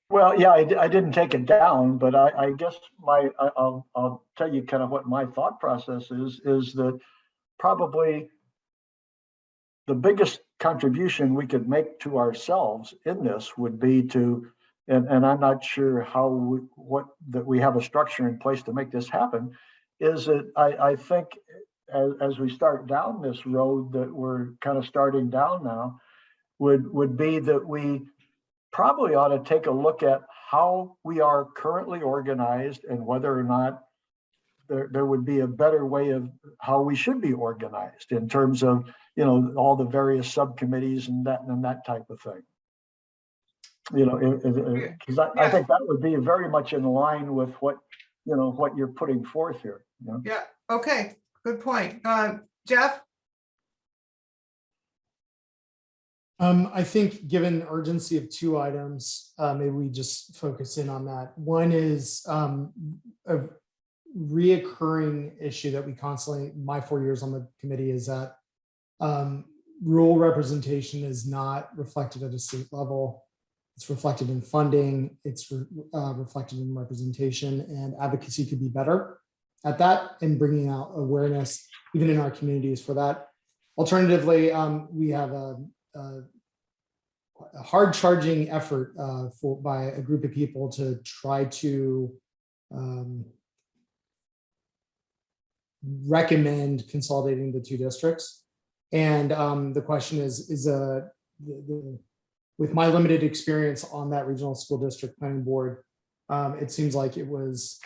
Well, yeah, I didn't take it down, but I guess I'll tell you kind of what my thought process is that probably the biggest contribution we could make to ourselves in this would be to, and I'm not sure how that we have a structure in place to make this happen, is that I think as we start down this road that we're kind of starting down now, would be that we probably ought to take a look at how we are currently organized and whether or not there would be a better way of how we should be organized in terms of, you know, all the various subcommittees and that type of thing. You know, because I think that would be very much in line with what, you know, what you're putting forth here. You know? Yeah. Okay. Good point. Jeff? I think given the urgency of two items, maybe we just focus in on that. One is a reoccurring issue that we constantly, my 4 years on the committee, is that rural representation is not reflected at a state level. It's reflected in funding, it's reflected in representation, and advocacy could be better at that and bringing out awareness even in our communities for that. Alternatively, we have a hard charging effort by a group of people to try to recommend consolidating the two districts. And the question is with my limited experience on that regional school district planning board, it seems like it was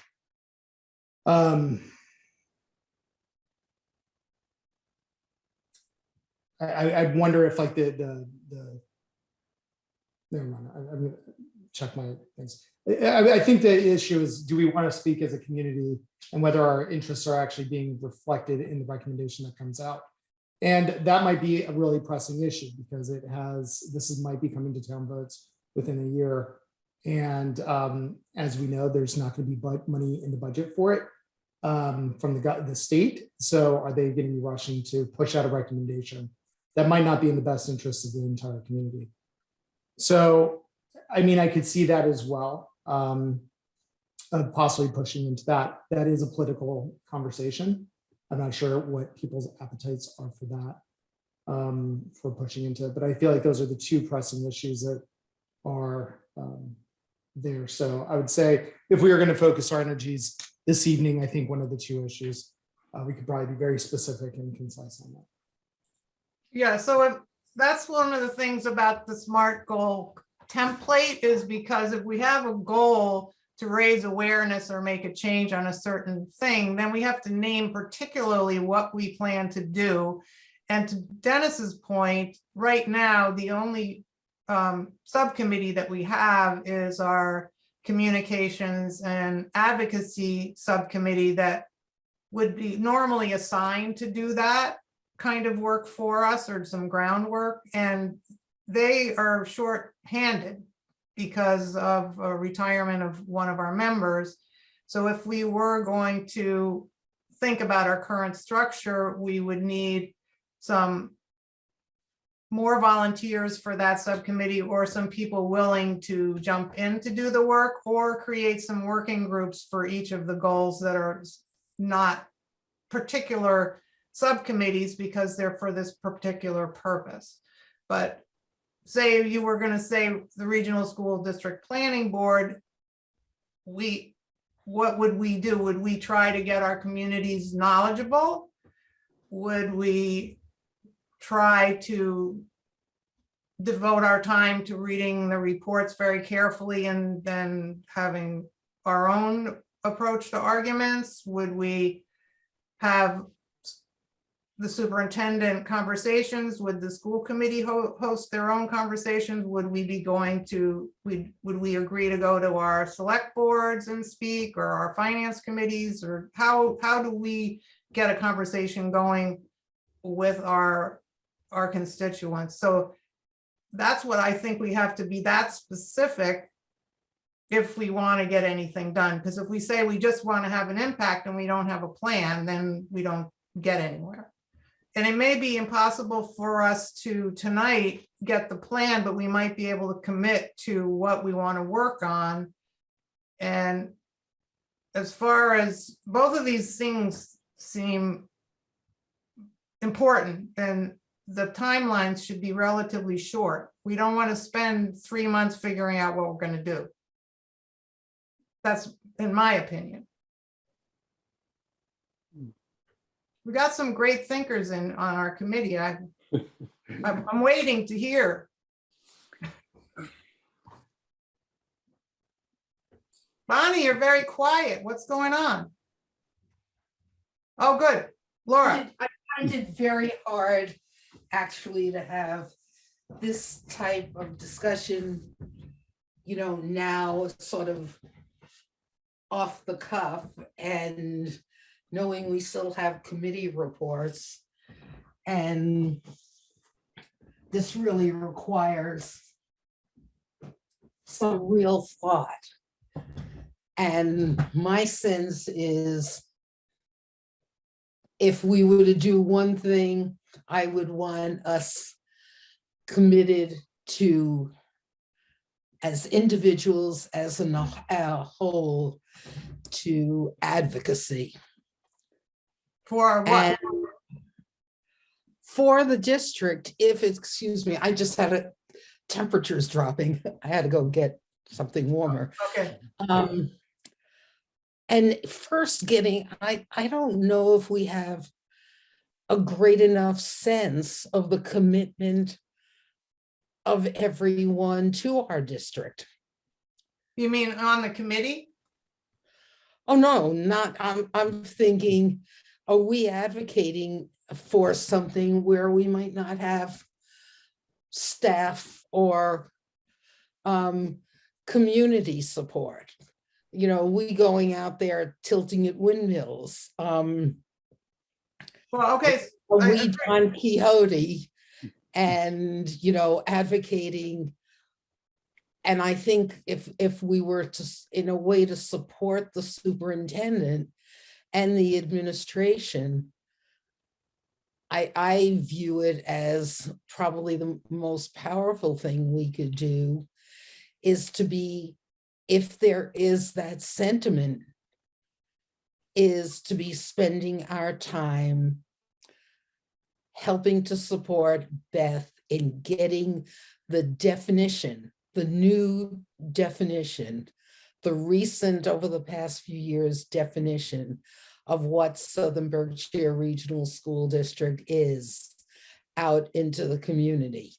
I wonder if like the never mind, I'm gonna check my things. I think the issue is, do we want to speak as a community and whether our interests are actually being reflected in the recommendation that comes out? And that might be a really pressing issue because might be coming to town votes within a year. And as we know, there's not going to be money in the budget for it from the state. So are they going to be rushing to push out a recommendation that might not be in the best interest of the entire community? So, I mean, I could see that as well, possibly pushing into that. That is a political conversation. I'm not sure what people's appetites are for that, for pushing into it, but I feel like those are the two pressing issues that are there. So I would say if we were going to focus our energies this evening, I think one of the two issues, we could probably be very specific and concise on that. Yeah, so that's one of the things about the SMART goal template, is because if we have a goal to raise awareness or make a change on a certain thing, then we have to name particularly what we plan to do. And to Dennis's point, right now, the only subcommittee that we have is our communications and advocacy subcommittee that would be normally assigned to do that kind of work for us, or some groundwork, and they are short-handed because of a retirement of one of our members. So if we were going to think about our current structure, we would need some more volunteers for that subcommittee, or some people willing to jump in to do the work, or create some working groups for each of the goals that are not particular subcommittees because they're for this particular purpose. But say you were going to say the Regional School District Planning Board, what would we do? Would we try to get our communities knowledgeable? Would we try to devote our time to reading the reports very carefully and then having our own approach to arguments? Would we have the superintendent conversations? Would the school committee host their own conversations? Would we be going to, would we agree to go to our select boards and speak, or our finance committees, or how do we get a conversation going with our constituents? So that's what I think we have to be that specific if we want to get anything done. Because if we say we just want to have an impact and we don't have a plan, then we don't get anywhere. And it may be impossible for us to tonight get the plan, but we might be able to commit to what we want to work on. And as far as both of these things seem important, then the timelines should be relatively short. We don't want to spend 3 months figuring out what we're going to do. That's in my opinion. We got some great thinkers on our committee. I'm waiting to hear. Bonnie, you're very quiet. What's going on? Oh, good. Laura. I find it very hard actually to have this type of discussion, you know, now sort of off the cuff, and knowing we still have committee reports, and this really requires some real thought. And my sense is, if we were to do one thing, I would want us committed to, as individuals, as a whole, to advocacy. For what? for the district, if, excuse me, I just had a, temperature's dropping. I had to go get something warmer. Okay. And first getting, I don't know if we have a great enough sense of the commitment of everyone to our district. You mean on the committee? Oh, no, not, I'm thinking, are we advocating for something where we might not have staff or community support? You know, we going out there tilting at windmills. Well, okay. Are we Don Quixote and, you know, advocating? And I think if we were to, in a way, to support the superintendent and the administration, I view it as probably the most powerful thing we could do is to be, if there is that sentiment, is to be spending our time helping to support Beth in getting the definition, the new definition, the recent, over the past few years, definition of what Southern Berkshire Regional School District is out into the community,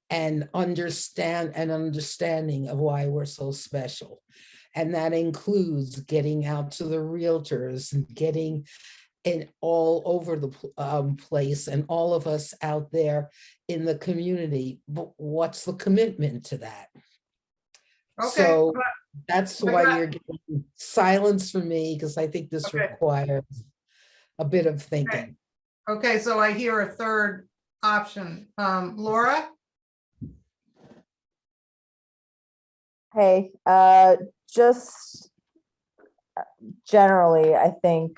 and understanding of why we're so special. And that includes getting out to the realtors and getting it all over the place, and all of us out there in the community. But what's the commitment to that? Okay. So that's why you're getting silence from me, because I think this requires a bit of thinking. Okay, so I hear a third option. Laura? Hey, just generally, I think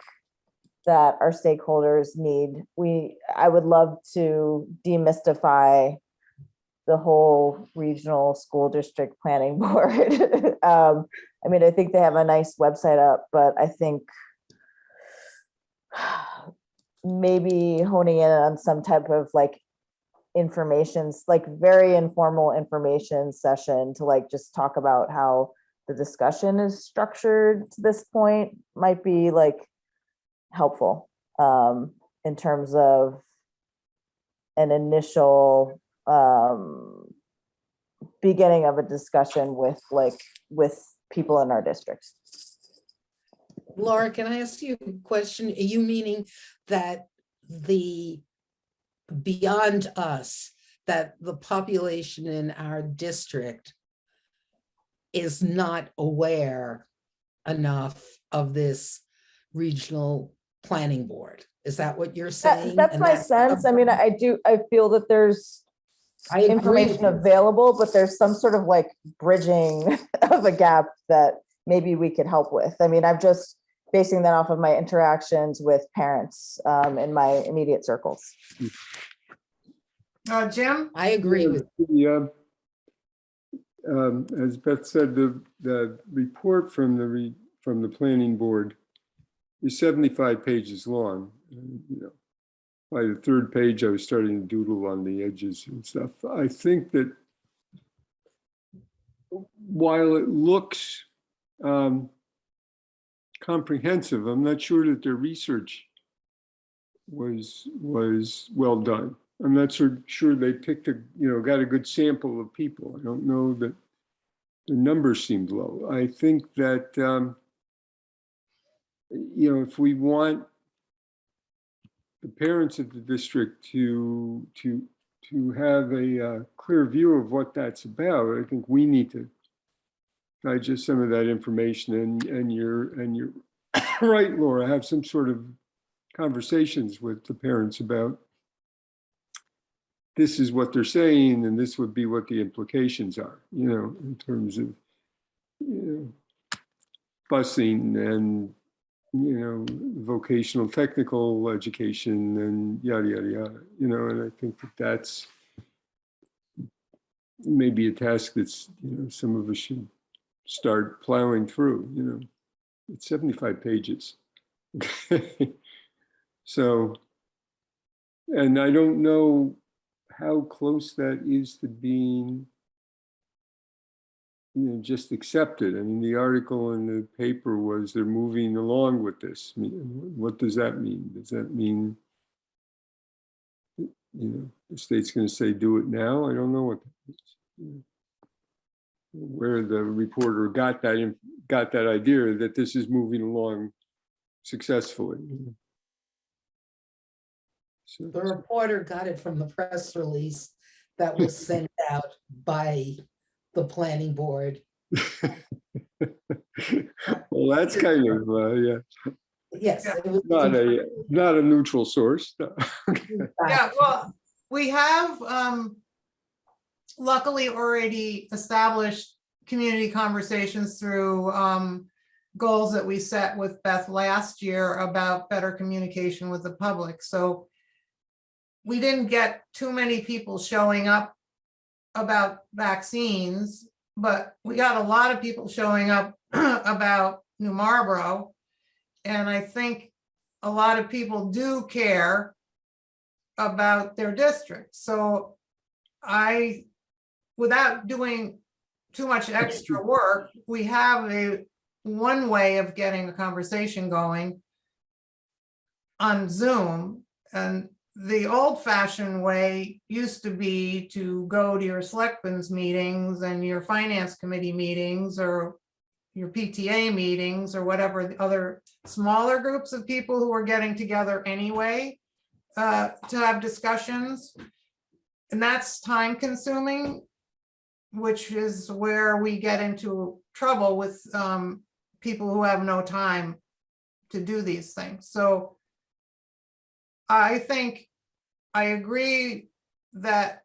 that our stakeholders I would love to demystify the whole regional school district planning board. I mean, I think they have a nice website up, but I think maybe honing in on some type of like informations, like very informal information session to like just talk about how the discussion is structured to this point might be like helpful in terms of an initial beginning of a discussion with people in our district. Laura, can I ask you a question? Are you meaning that beyond us, that the population in our district is not aware enough of this regional planning board? Is that what you're saying? That's my sense. I mean, I feel that there's information available, but there's some sort of like bridging of a gap that maybe we could help with. I mean, I'm just basing that off of my interactions with parents in my immediate circles. Jim? I agree with you. As Beth said, the report from the planning board is 75 pages long. You know, by the third page, I was starting to doodle on the edges and stuff. I think that while it looks comprehensive, I'm not sure that their research was well done. I'm not sure they picked got a good sample of people. I don't know that the numbers seemed low. I think that if we want the parents of the district to have a clear view of what that's about, I think we need to digest some of that information, and you're right, Laura, have some sort of conversations with the parents about this is what they're saying, and this would be what the implications are, in terms of, busing and, vocational technical education and yada, yada, yada, and I think that that's maybe a task that's, some of us should start plowing through, It's 75 pages. So And I don't know how close that is to being, just accepted. I mean, the article in the paper was they're moving along with this. I mean, what does that mean? Does that mean, the state's going to say, do it now? I don't know what that is. Where the reporter got that idea that this is moving along successfully. So, The reporter got it from the press release that was sent out by the planning board. well, that's kind of, yeah. Yes, it was Not a neutral source. Yeah, well, we have luckily already established community conversations through goals that we set with Beth last year about better communication with the public. So we didn't get too many people showing up about vaccines, but we got a lot of people showing up about New Marlboro. And I think a lot of people do care about their district. So without doing too much extra work, we have one way of getting a conversation going on Zoom. And the old-fashioned way used to be to go to your selectmen's meetings and your finance committee meetings or your PTA meetings or whatever the other smaller groups of people who are getting together anyway to have discussions. And that's time consuming, which is where we get into trouble with people who have no time to do these things. So I think I agree that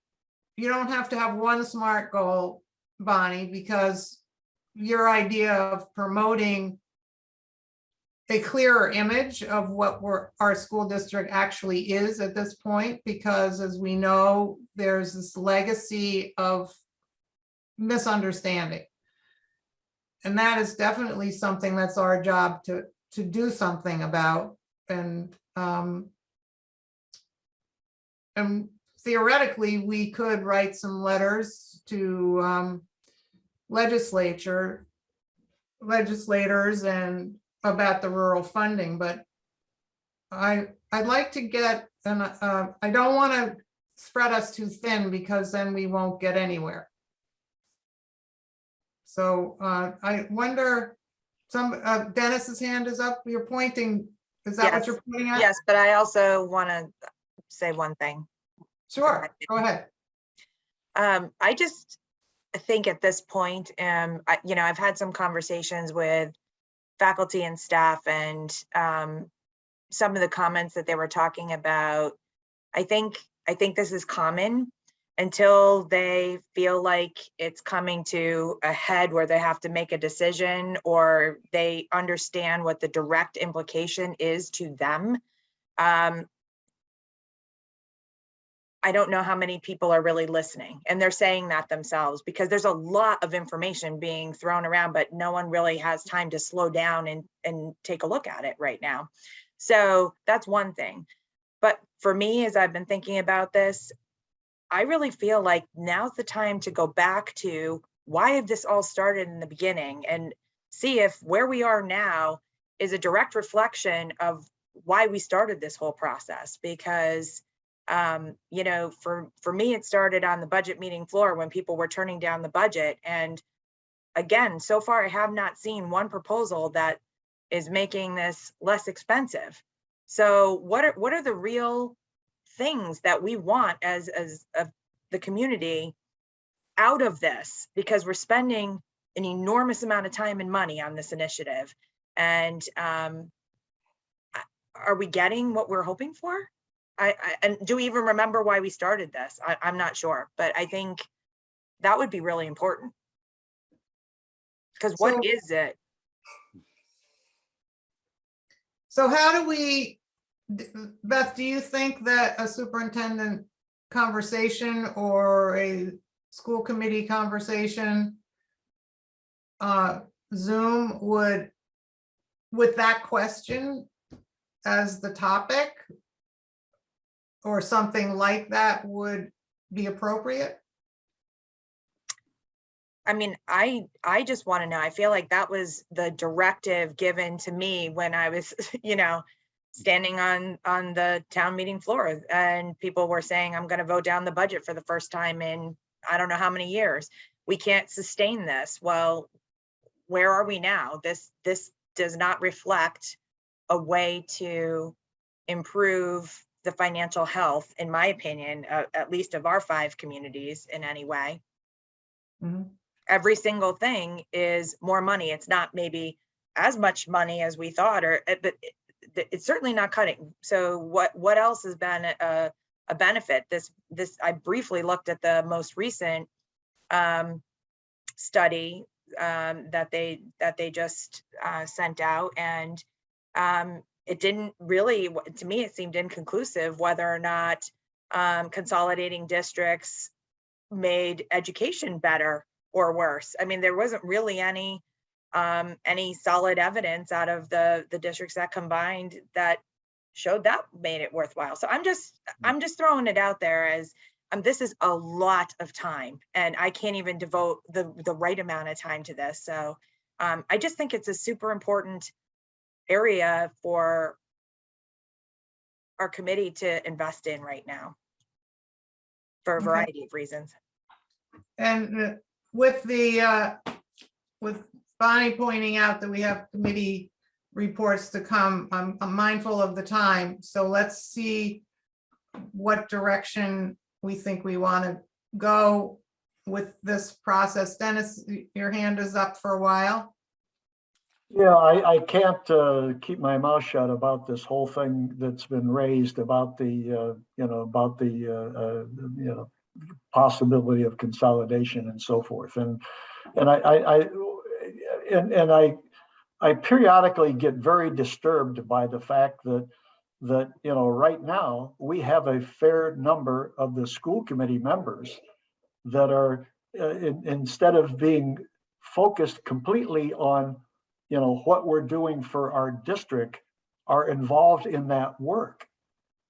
you don't have to have one SMART goal, Bonnie, because your idea of promoting a clearer image of what our school district actually is at this point, because as we know, there's this legacy of misunderstanding. And that is definitely something that's our job to do something about. And theoretically, we could write some letters to legislators and about the rural funding, but I'd like to get, and I don't want to spread us too thin because then we won't get anywhere. So I wonder, Dennis's hand is up. You're pointing. Is that what you're pointing at? Yes, but I also want to say one thing. Sure, go ahead. I just think at this point, I've had some conversations with faculty and staff, and some of the comments that they were talking about, I think this is common until they feel like it's coming to a head where they have to make a decision or they understand what the direct implication is to them. I don't know how many people are really listening, and they're saying that themselves because there's a lot of information being thrown around, but no one really has time to slow down and take a look at it right now. So that's one thing. But for me, as I've been thinking about this, I really feel like now's the time to go back to why did this all started in the beginning and see if where we are now is a direct reflection of why we started this whole process. Because for me, it started on the budget meeting floor when people were turning down the budget. And again, so far, I have not seen one proposal that is making this less expensive. So what are the real things that we want as the community out of this? Because we're spending an enormous amount of time and money on this initiative. And are we getting what we're hoping for? And do we even remember why we started this? I'm not sure, but I think that would be really important. Because what is it? So how do we, Beth, do you think that a superintendent conversation or a school committee conversation, Zoom would, with that question as the topic, or something like that would be appropriate? I mean, I just want to know, I feel like that was the directive given to me when I was, standing on the town meeting floor, and people were saying, I'm going to vote down the budget for the first time in I don't know how many years. We can't sustain this. Well, where are we now? This does not reflect a way to improve the financial health, in my opinion, at least of our 5 communities in any way. Mhm. Every single thing is more money. It's not maybe as much money as we thought, but it's certainly not cutting. So what else has been a benefit? This I briefly looked at the most recent study that they just sent out, and it didn't really, to me, it seemed inconclusive whether or not consolidating districts made education better or worse. I mean, there wasn't really any solid evidence out of the districts that combined that showed that made it worthwhile. So I'm just throwing it out there as this is a lot of time, and I can't even devote the right amount of time to this. So I just think it's a super important area for our committee to invest in right now for a Okay. variety of reasons. And with Bonnie pointing out that we have committee reports to come, I'm mindful of the time. So let's see what direction we think we want to go with this process. Dennis, your hand is up for a while. Yeah, I can't keep my mouth shut about this whole thing that's been raised about the possibility of consolidation and so forth. And I periodically get very disturbed by the fact that right now we have a fair number of the school committee members that are instead of being focused completely on what we're doing for our district, are involved in that work.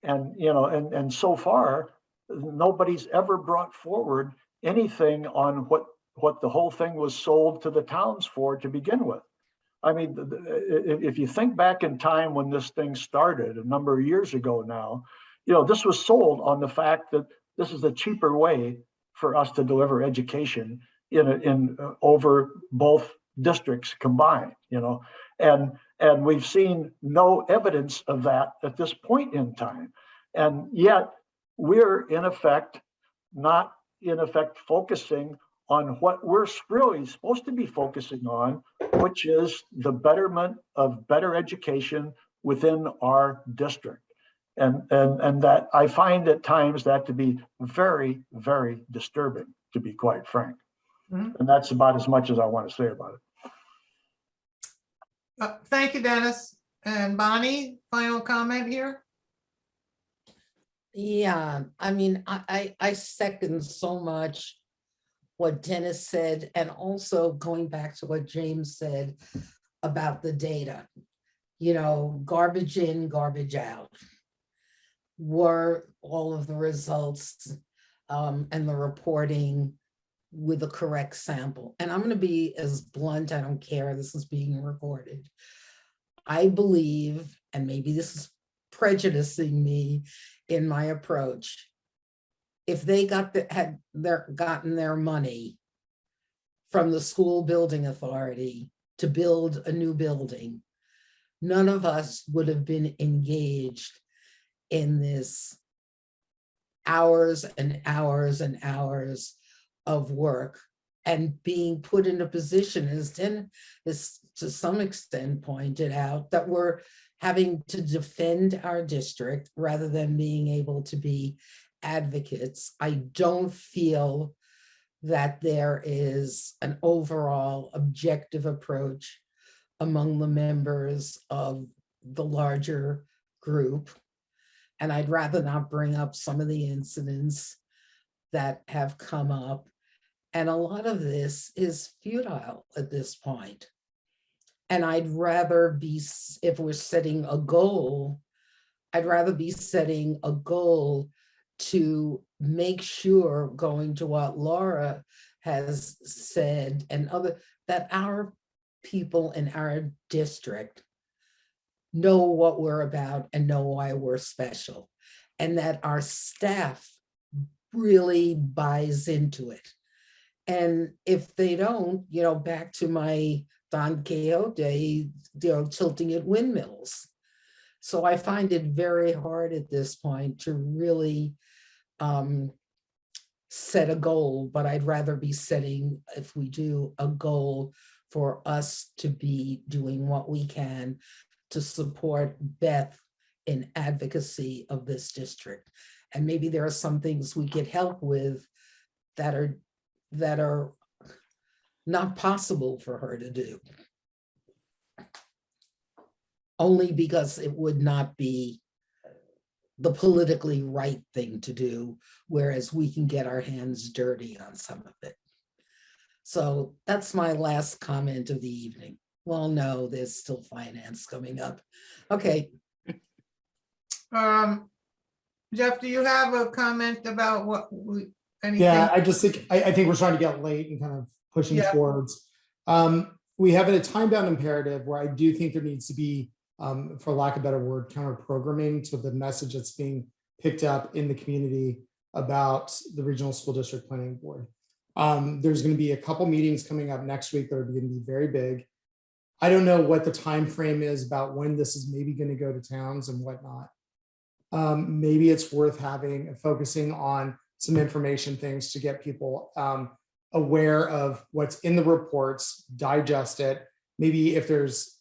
And and so far nobody's ever brought forward anything on what the whole thing was sold to the towns for to begin with. I mean, if you think back in time when this thing started a number of years ago now, this was sold on the fact that this is a cheaper way for us to deliver education in over both districts combined, and we've seen no evidence of that at this point in time. And yet we're not focusing on what we're really supposed to be focusing on, which is the betterment of better education within our district. And that I find at times that to be very, very disturbing, to be quite frank. Mhm. And that's about as much as I want to say about it. Thank you, Dennis. And Bonnie, final comment here? Yeah, I mean, I second so much what Dennis said, and also going back to what James said about the data. Garbage in, garbage out. Were all of the results and the reporting with the correct sample? And I'm going to be as blunt, I don't care, this is being recorded. I believe, and maybe this is prejudicing me in my approach, if they had gotten their money from the school building authority to build a new building, none of us would have been engaged in this hours and hours and hours of work and being put in a position, as Dennis to some extent pointed out, that we're having to defend our district rather than being able to be advocates. I don't feel that there is an overall objective approach among the members of the larger group. And I'd rather not bring up some of the incidents that have come up. And a lot of this is futile at this point. And I'd rather be, if we're setting a goal, I'd rather be setting a goal to make sure, going to what Laura has said and other, that our people in our district know what we're about and know why we're special, and that our staff really buys into it. And if they don't, back to my Don Quixote, tilting at windmills. So I find it very hard at this point to really set a goal, but I'd rather be setting, if we do, a goal for us to be doing what we can to support Beth in advocacy of this district. And maybe there are some things we could help with that are not possible for her to do. Only because it would not be the politically right thing to do, whereas we can get our hands dirty on some of it. So that's my last comment of the evening. Well, no, there's still finance coming up. Okay. Jeff, do you have a comment about anything? Yeah, I just think, I think we're starting to get late and kind of pushing towards. We have a time-bound imperative where I do think there needs to be, for lack of a better word, counter-programming to the message that's being picked up in the community about the Regional School District Planning Board. There's going to be a couple meetings coming up next week that are going to be very big. I don't know what the time frame is about when this is maybe going to go to towns and whatnot. Maybe it's worth focusing on some information things to get people aware of what's in the reports, digest it. Maybe if there's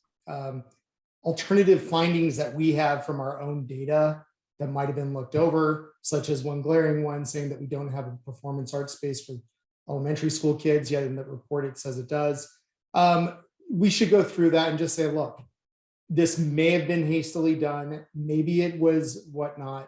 alternative findings that we have from our own data that might have been looked over, such as one glaring one saying that we don't have a performance art space for elementary school kids, yet in the report it says it does. We should go through that and just say, look, this may have been hastily done. Maybe it was whatnot.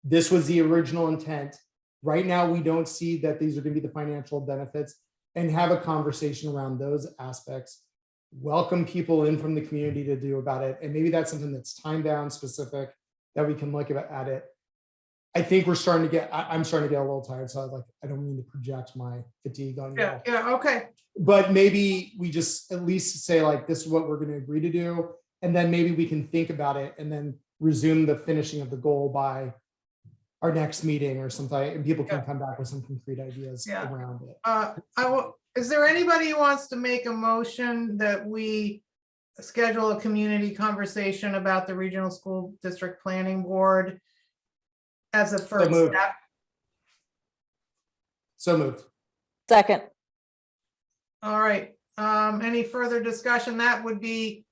This was the original intent. Right now, we don't see that these are going to be the financial benefits, and have a conversation around those aspects. Welcome people in from the community to do about it. And maybe that's something that's time bound specific that we can look at it. I think we're starting to get, I'm starting to get a little tired. So I don't mean to project my fatigue on you. Yeah, okay. But maybe we just at least say like, this is what we're going to agree to do. And then maybe we can think about it and then resume the finishing of the goal by our next meeting or something, and people can come back with some concrete ideas around it. Is there anybody who wants to make a motion that we schedule a community conversation about the Regional School District Planning Board as a first step? So moved. Second. All right. Any further discussion? That would be.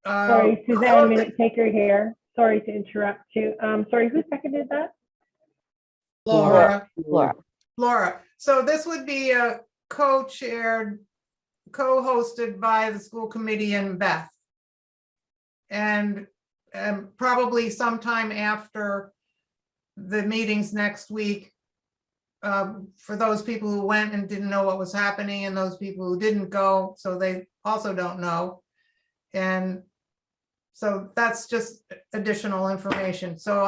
Sorry, Suzanne, minute taker here. Sorry to interrupt you. Sorry, who seconded that? Laura. So this would be a co-chaired, co-hosted by the school committee and Beth. And probably sometime after the meetings next week, for those people who went and didn't know what was happening, and those people who didn't go, so they also don't know. And so that's just additional information. So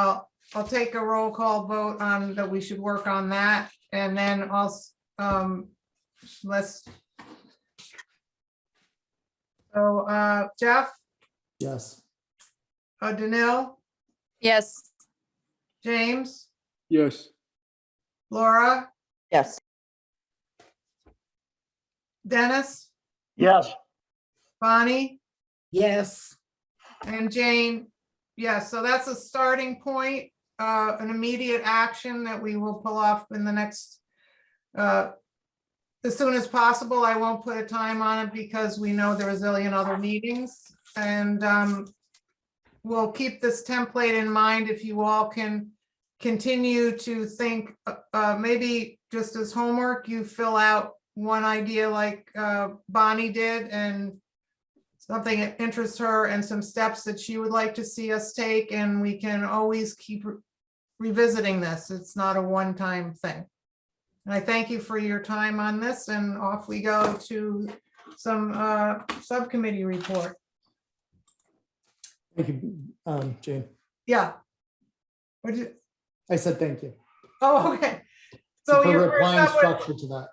I'll take a roll call vote on that. We should work on that. And then also, Jeff? Yes. Danil? Yes. James? Yes. Laura? Yes. Dennis? Yes. Bonnie? Yes. And Jane? Yes, so that's a starting point, an immediate action that we will pull off in the next, as soon as possible. I won't put a time on it because we know there are a zillion other meetings. And we'll keep this template in mind. If you all can continue to think, maybe just as homework, you fill out one idea like Bonnie did, and something that interests her and some steps that she would like to see us take. And we can always keep revisiting this. It's not a one-time thing. And I thank you for your time on this, and off we go to some subcommittee report. Thank you. Jane. Yeah. What did you, I said thank you. oh, okay. So For your first applying up was, structure to that.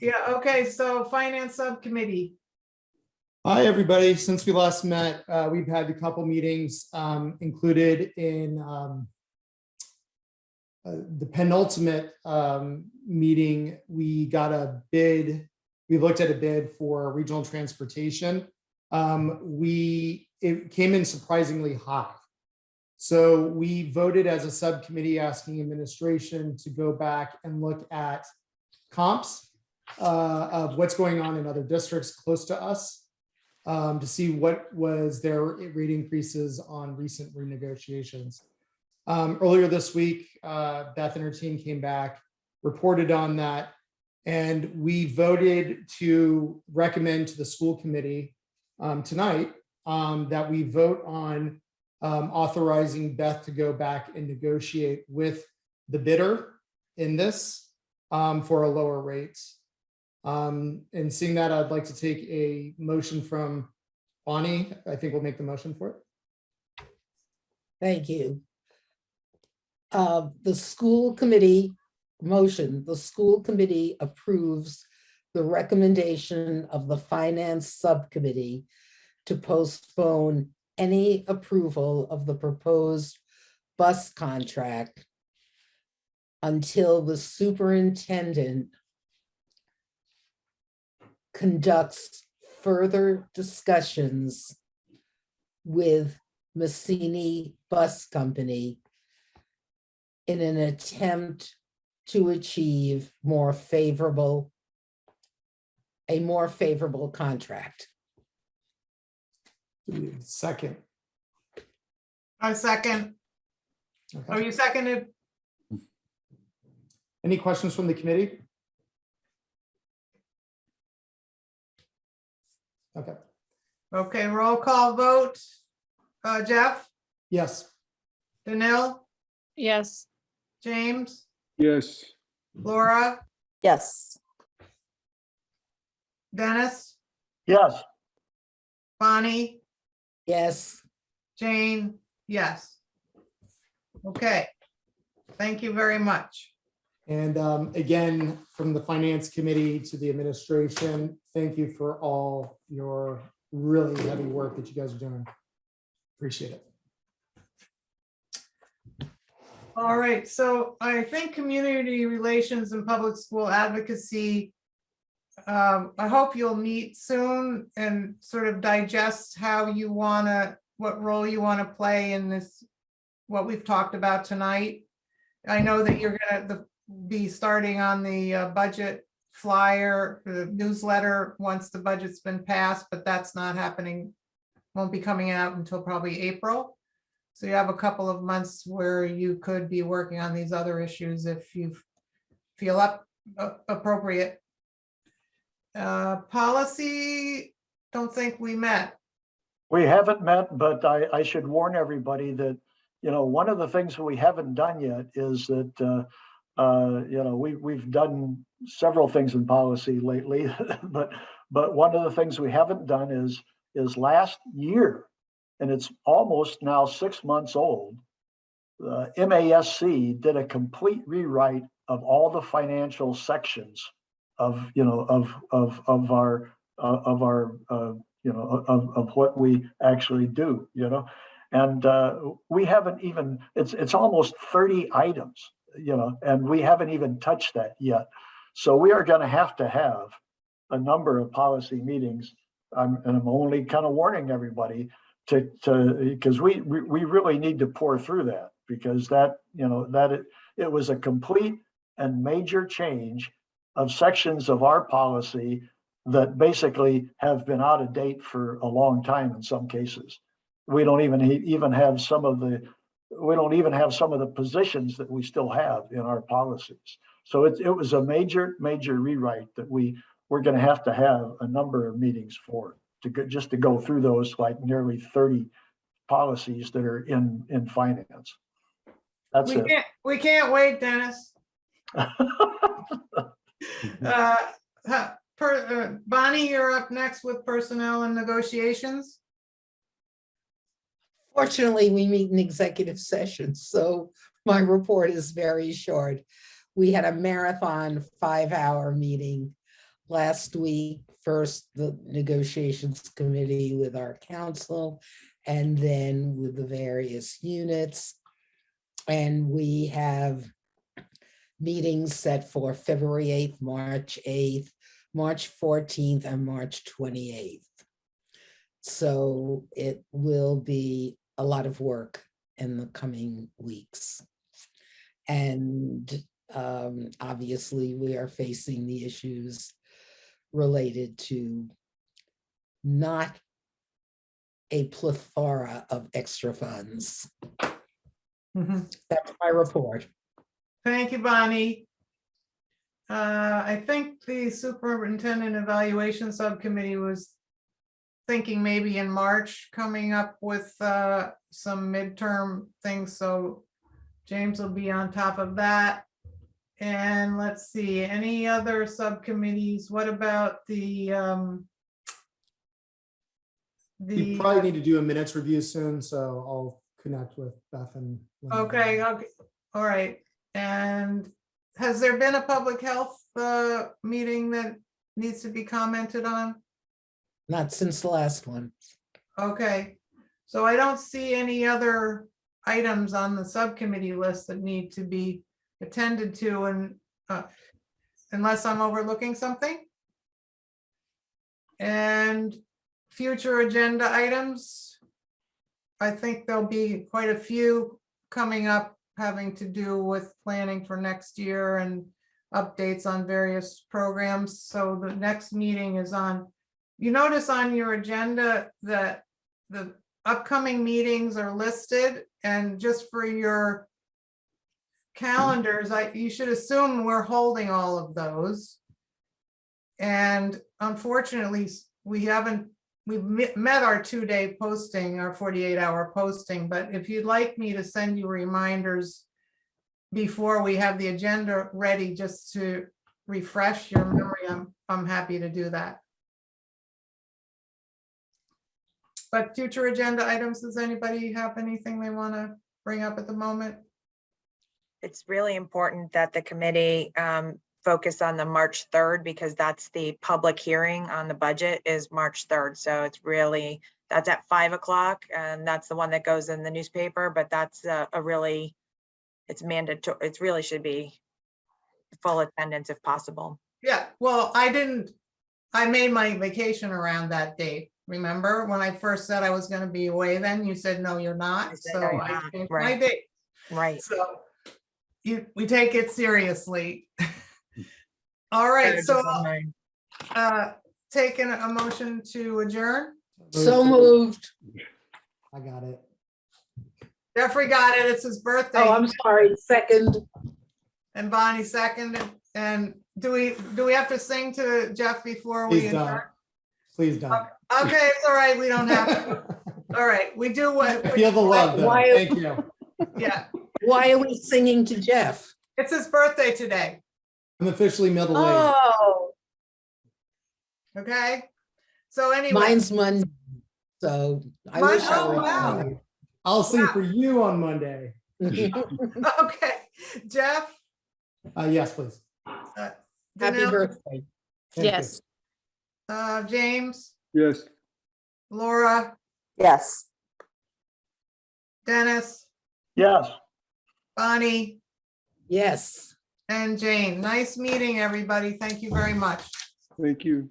yeah, okay, so Finance Subcommittee. Hi, everybody. Since we last met, we've had a couple meetings included in the penultimate meeting. We got a bid. We looked at a bid for regional transportation. It came in surprisingly high. So we voted as a subcommittee asking administration to go back and look at comps of what's going on in other districts close to us to see what was their rate increases on recent renegotiations. Earlier this week, Beth and her team came back, reported on that, and we voted to recommend to the school committee tonight that we vote on authorizing Beth to go back and negotiate with the bidder in this for a lower rate. And seeing that, I'd like to take a motion from Bonnie. I think we'll make the motion for it. Thank you. The school committee motion, the school committee approves the recommendation of the finance subcommittee to postpone any approval of the proposed bus contract until the superintendent conducts further discussions with Massini Bus Company in an attempt to achieve a more favorable contract. Second. I second. Okay. Oh, you seconded? Any questions from the committee? Okay. Okay, roll call vote. Jeff, Yes. Danil, Yes. James, Yes. Laura, Yes. Dennis, Yes. Bonnie, Yes. Jane, yes. Okay, thank you very much. And again, from the finance committee to the administration, thank you for all your really heavy work that you guys are doing. Appreciate it. All right, so I think community relations and public school advocacy, I hope you'll meet soon and sort of digest how you want to, what role you want to play in this, what we've talked about tonight. I know that you're going to be starting on the budget flyer, the newsletter, once the budget's been passed, but that's not happening, won't be coming out until probably April. So you have a couple of months where you could be working on these other issues if you feel appropriate. Policy, don't think we met. We haven't met, but I should warn everybody that, you know, one of the things that we haven't done yet is that, you know, we've done several things in policy lately, but one of the things we haven't done is last year, and it's almost now 6 months old, MASC did a complete rewrite of all the financial sections of, you know, of our you know, of what we actually do, you know, and we haven't even, it's almost 30 items, you know, and we haven't even touched that yet. So we are going to have a number of policy meetings, and I'm only kind of warning everybody because we really need to pour through that, because that, you know, that it was a complete and major change of sections of our policy that basically have been out of date for a long time in some cases. We don't even have some of the positions that we still have in our policies. So it was a major rewrite that we're going to have a number of meetings for just to go through those, like nearly 30 policies that are in finance. That's it. We can't wait, Dennis. Bonnie, you're up next with personnel and negotiations. Fortunately, we meet in executive session, so my report is very short. We had a marathon 5-hour meeting last week. First, the negotiations committee with our council, and then with the various units. And we have meetings set for February 8th, March 8th, March 14th, and March 28th. So it will be a lot of work in the coming weeks. And obviously, we are facing the issues related to not a plethora of extra funds. That's my report. Thank you, Bonnie. I think the Superintendent Evaluation Subcommittee was thinking maybe in March coming up with some midterm things. So James will be on top of that. And let's see, any other subcommittees? What about We probably need to do a minutes review soon, so I'll connect with Beth and Lynn. Okay, all right. And has there been a public health meeting that needs to be commented on? Not since the last one. Okay, so I don't see any other items on the subcommittee list that need to be attended to, and unless I'm overlooking something. And future agenda items, I think there'll be quite a few coming up having to do with planning for next year and updates on various programs. So the next meeting is on, you notice on your agenda that the upcoming meetings are listed, and just for your calendars, you should assume we're holding all of those. And unfortunately, we've met our 2-day posting, our 48-hour posting, but if you'd like me to send you reminders before we have the agenda ready, just to refresh your memory, I'm happy to do that. But future agenda items, does anybody have anything they want to bring up at the moment? It's really important that the committee focus on the March 3rd, because that's the public hearing on the budget is March 3rd. So it's really, that's at 5 o'clock, and that's the one that goes in the newspaper, but that's it's mandatory. It really should be full attendance if possible. Yeah, well, I made my vacation around that date. Remember when I first said I was going to be away, then you said, no, you're not. So I changed my date. Right. So we take it seriously. All right, so taking a motion to adjourn. So moved. I got it. Jeffrey got it. It's his birthday. Oh, I'm sorry. Second. And Bonnie seconded. And do we have to sing to Jeff before we adjourn? Please don't. Okay, it's all right. We don't have to. All right, we do what. Feel the love, though. Thank you. Yeah. Why are we singing to Jeff? It's his birthday today. I'm officially middle-aged. Oh. Okay. So anyway. Mine's Monday, so I wish I were. Wow. I'll sing for you on Monday. Okay, Jeff. Yes, please. Happy Danelle? birthday. Thank Yes. James. Yes. Laura. Yes. Dennis. Yes. Bonnie. Yes. And Jane. Nice meeting, everybody. Thank you very much. Thank you.